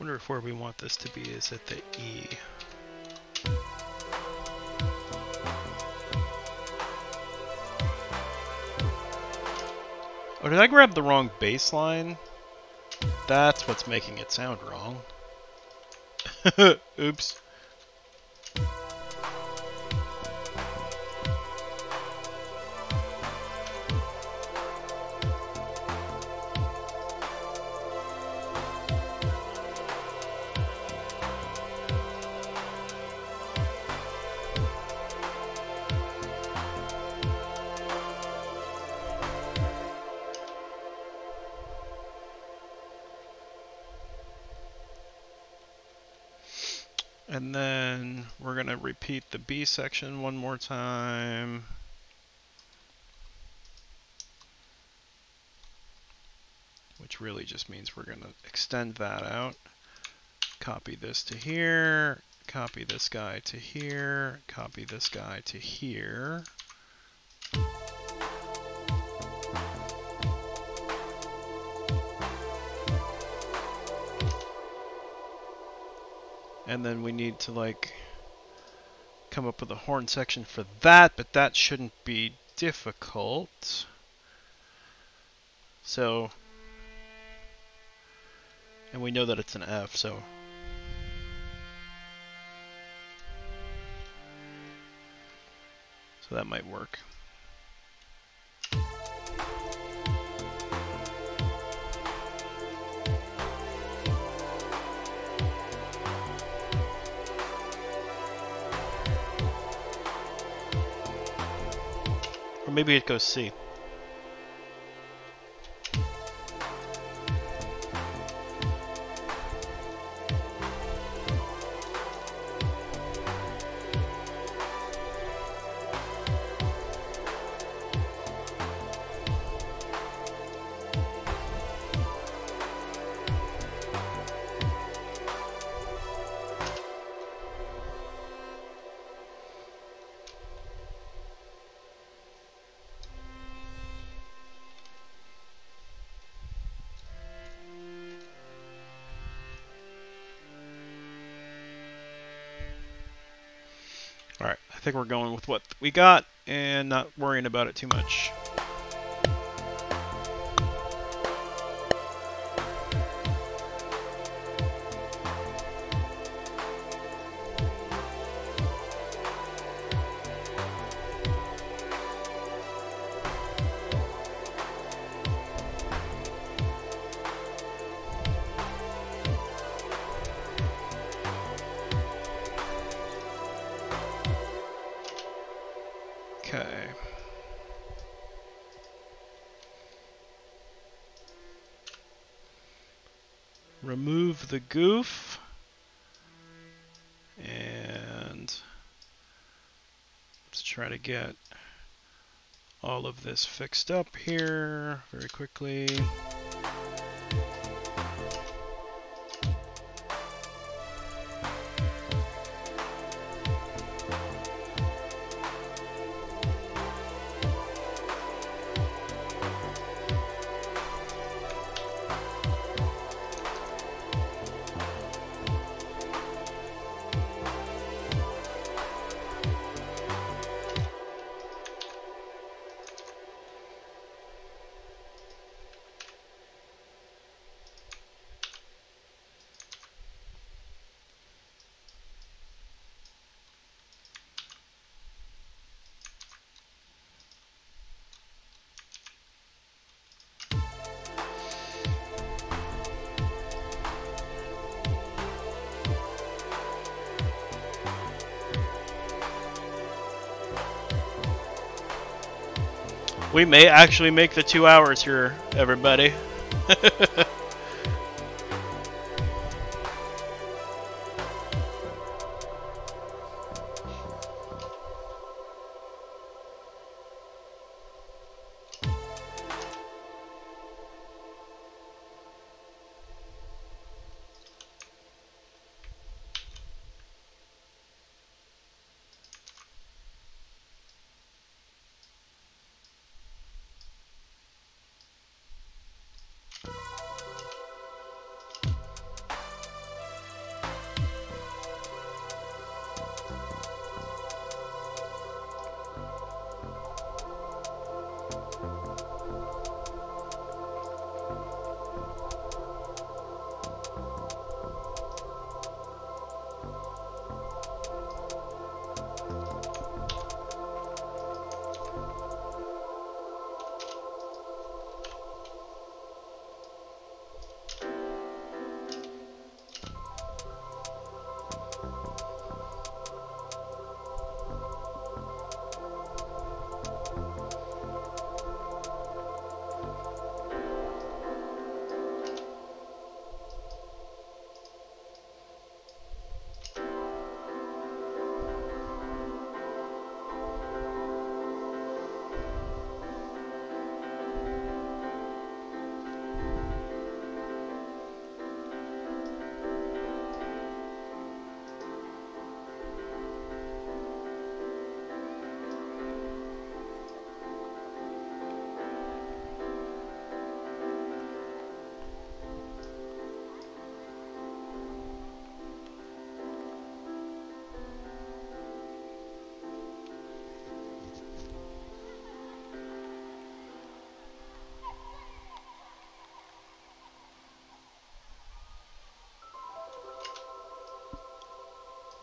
Speaker 1: wonder if where we want this to be is at the E. Oh, did I grab the wrong baseline? That's what's making it sound wrong. Oops. And then we're going to repeat the B section one more time. Which really just means we're going to extend that out. Copy this to here. Copy this guy to here. Copy this guy to here. And then we need to like come up with a horn section for that, but that shouldn't be difficult. So, and we know that it's an F, so that might work. Or maybe it goes C. Alright, I think we're going with what we got and not worrying about it too much. Okay. Remove the goof. And let's try to get all of this fixed up here very quickly. We may actually make the 2 hours here, everybody.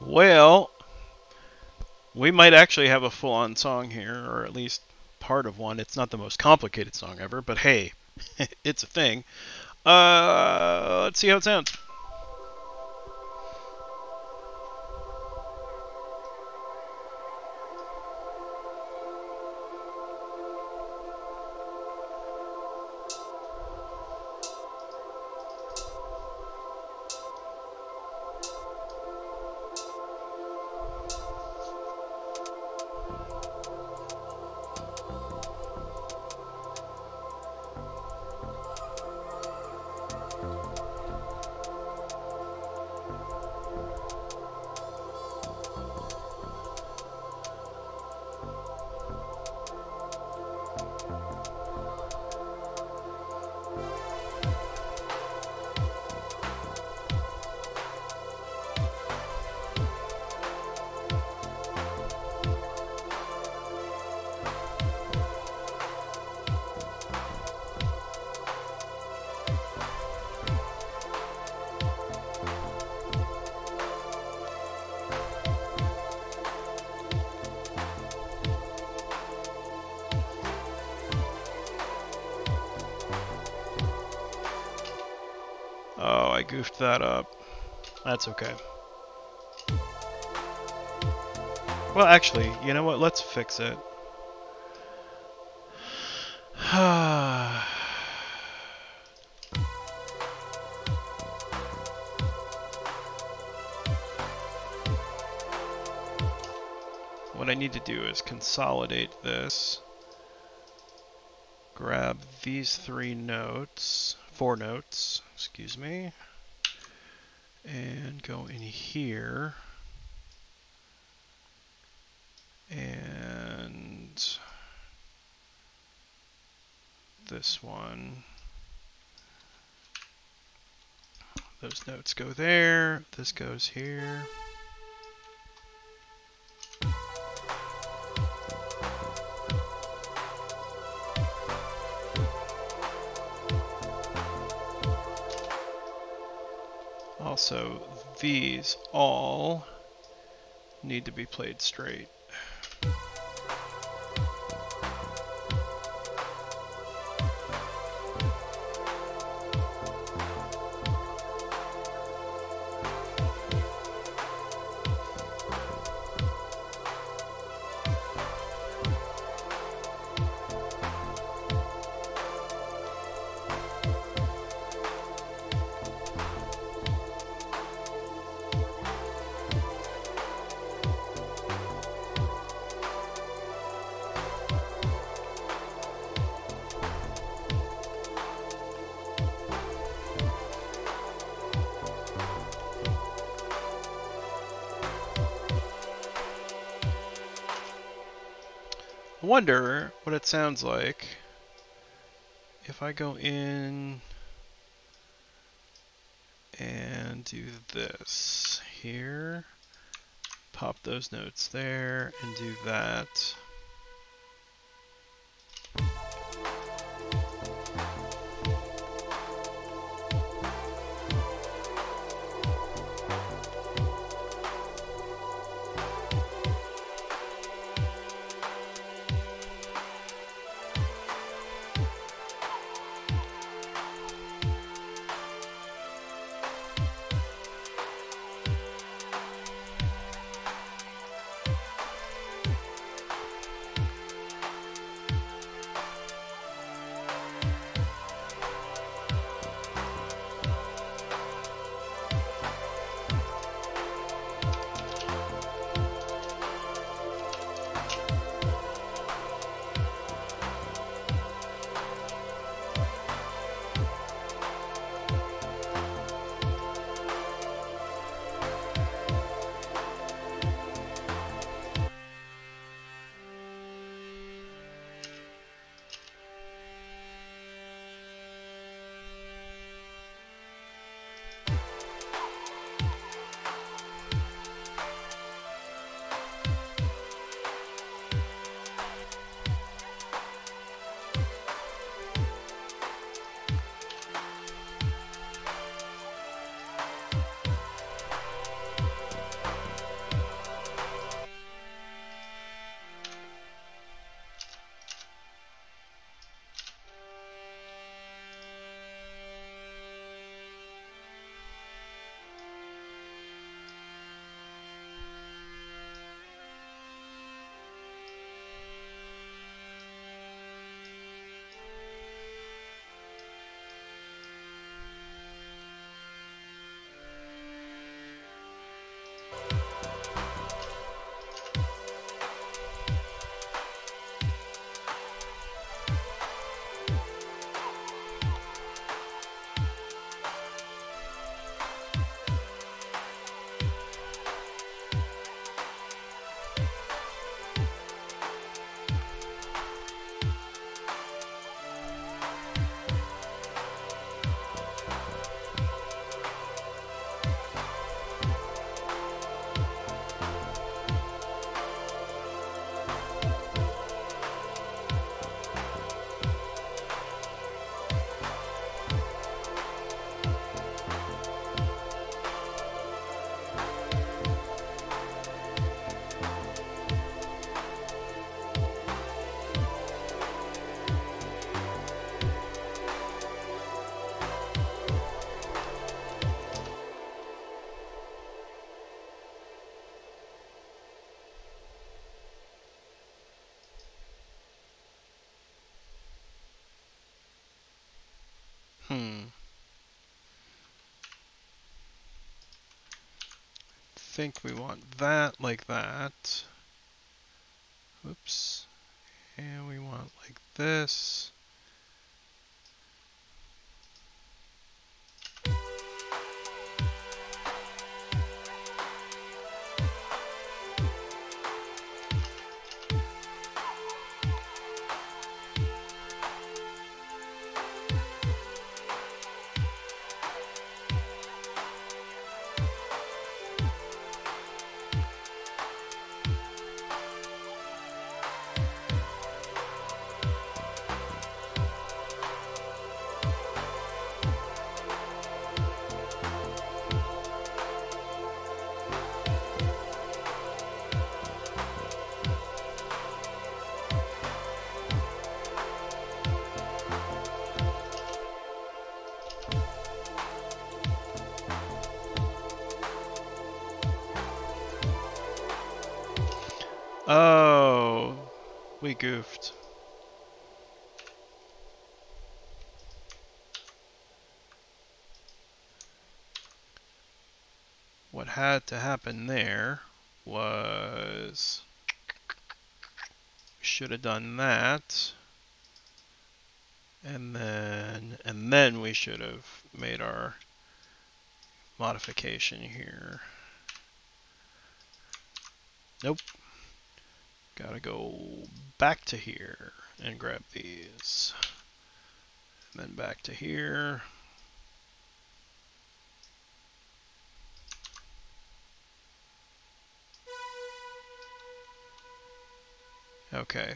Speaker 1: Well, we might actually have a full-on song here, or at least part of one. It's not the most complicated song ever, but hey, it's a thing. Let's see how it sounds. Oh, I goofed that up. That's okay. Well, actually, you know what? Let's fix it. What I need to do is consolidate this. Grab these four notes, excuse me, and go in here. And this one. Those notes go there. This goes here. Also, these all need to be played straight. I wonder what it sounds like if I go in and do this here, pop those notes there, and do that. think we want that like that. Whoops. And we want like this. Oh, we goofed. What had to happen there was we should have done that, and then we should have made our modification here. Nope. Gotta go back to here and grab these. And then back to here. Okay.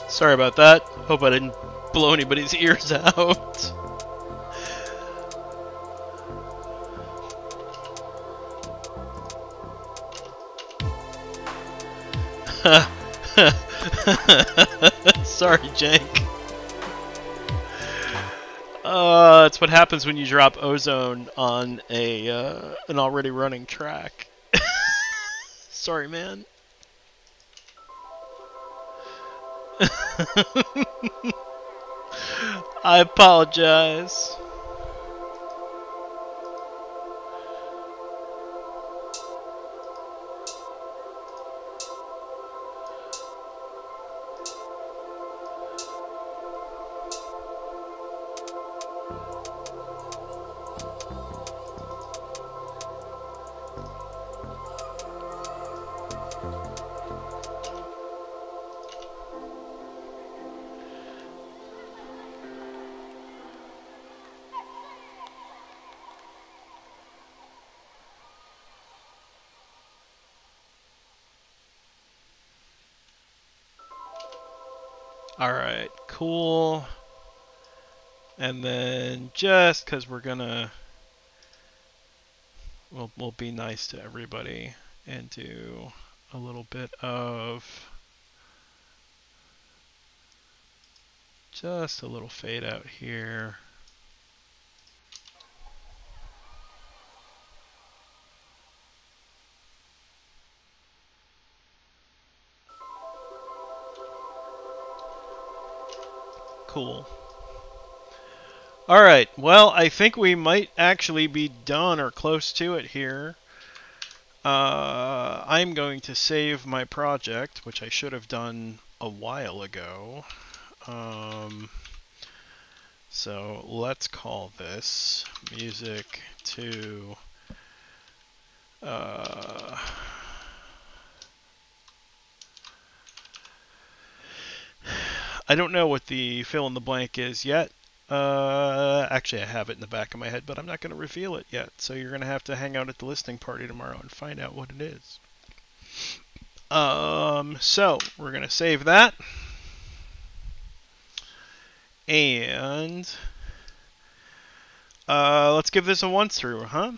Speaker 1: Sorry about that. Hope I didn't blow anybody's ears out. Sorry, Jank. That's what happens when you drop ozone on a an already running track. Sorry, man. I apologize. Alright, cool. And then just because we're gonna we'll be nice to everybody and do a little bit of just a little fade out here. Cool. Alright, well, I think we might actually be done or close to it here. I'm going to save my project, which I should have done a while ago. So let's call this music to I don't know what the fill in the blank is yet. Actually, I have it in the back of my head, but I'm not going to reveal it yet. So you're going to have to hang out at the listening party tomorrow and find out what it is. So we're going to save that. And let's give this a once through, huh?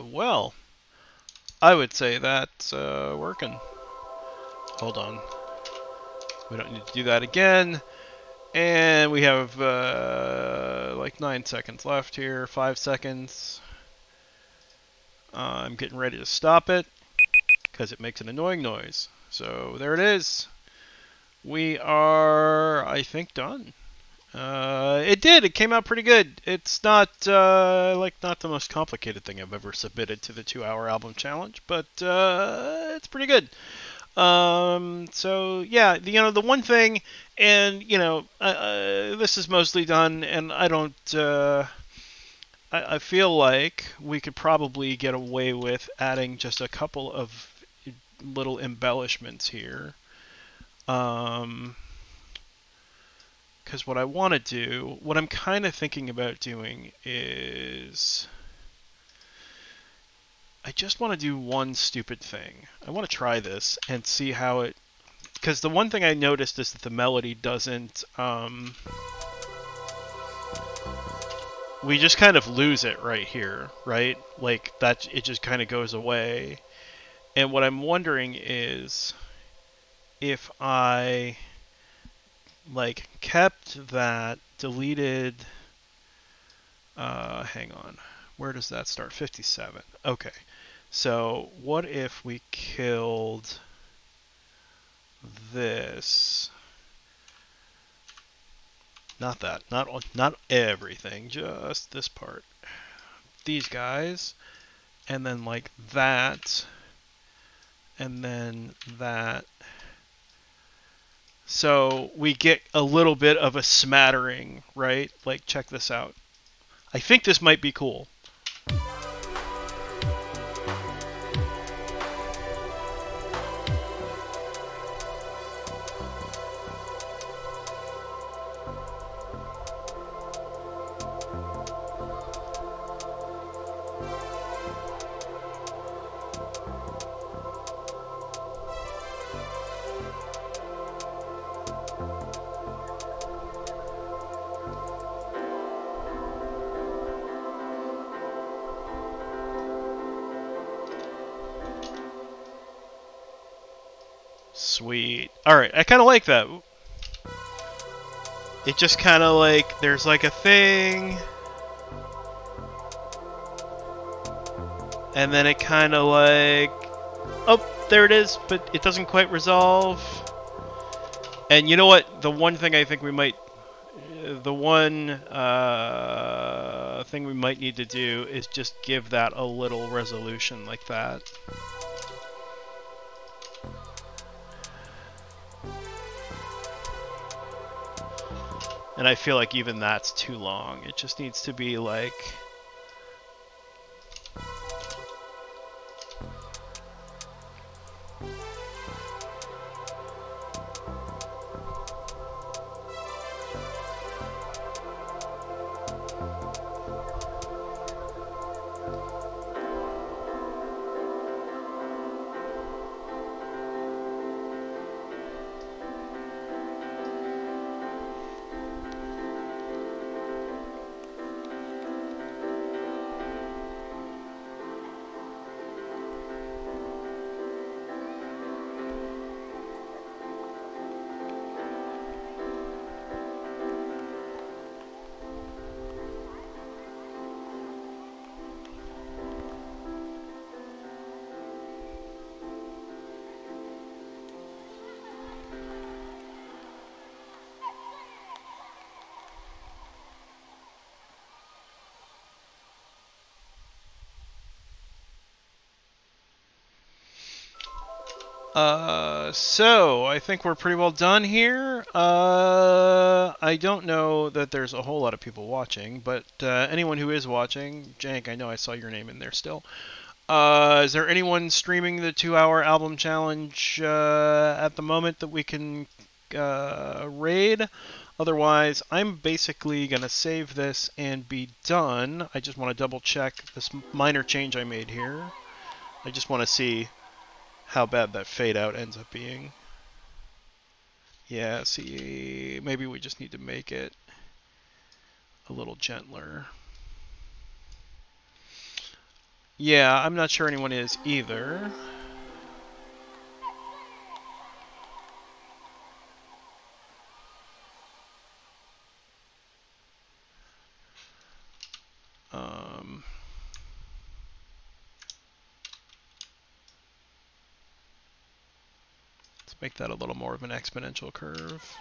Speaker 1: Well, I would say that's working. Hold on. We don't need to do that again. And we have like 9 seconds left here, 5 seconds. I'm getting ready to stop it because it makes an annoying noise. So there it is. We are, I think, done. It did. It came out pretty good. It's not not the most complicated thing I've ever submitted to the 2-hour album challenge, but it's pretty good. So yeah, the one thing, and this is mostly done, and I don't. I feel like we could probably get away with adding just a couple of little embellishments here. Because what I want to do, what I'm kind of thinking about doing is I just want to do one stupid thing. I want to try this and see how it... Because the one thing I noticed is that the melody doesn't... we just kind of lose it right here, right? Like, that, it just kind of goes away. And what I'm wondering is if I, like, kept that, deleted... hang on. Where does that start? 57. Okay. So what if we killed this? Not that. Not everything. Just this part. These guys. And then like that. And then that. So we get a little bit of a smattering, right? Like, check this out. I think this might be cool. Sweet. Alright, I kind of like that. It just kind of like, there's like a thing. And then it kind of like... Oh, there it is, but it doesn't quite resolve. And you know what? The one thing I think we might... The one thing we might need to do is just give that a little resolution like that. And I feel like even that's too long. It just needs to be like... So I think we're pretty well done here. I don't know that there's a whole lot of people watching, but anyone who is watching, Jank, I know I saw your name in there still. Is there anyone streaming the 2-hour album challenge at the moment that we can raid? Otherwise, I'm basically going to save this and be done. I just want to double check this minor change I made here. I just want to see how bad that fade out ends up being. Yeah, see, maybe we just need to make it a little gentler. Yeah, I'm not sure anyone is either. Let's make that a little more of an exponential curve.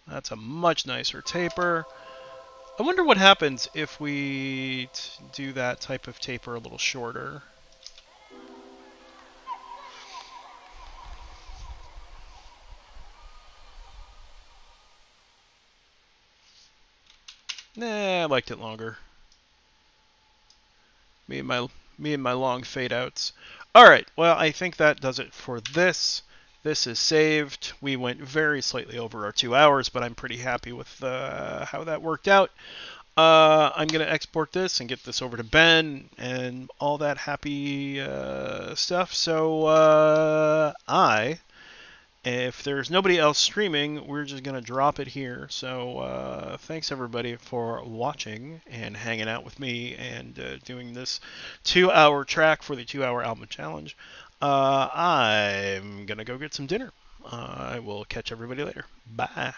Speaker 1: That's a much nicer taper. I wonder what happens if we do that type of taper a little shorter. Nah, I liked it longer. Me and my long fade outs. All right, well, I think that does it for this. This is saved. We went very slightly over our 2 hours, but I'm pretty happy with how that worked out. I'm going to export this and get this over to Ben and all that happy stuff. So if there's nobody else streaming, we're just going to drop it here. So thanks everybody for watching and hanging out with me and doing this 2-hour track for the 2-hour album challenge. I'm going to go get some dinner. I will catch everybody later. Bye.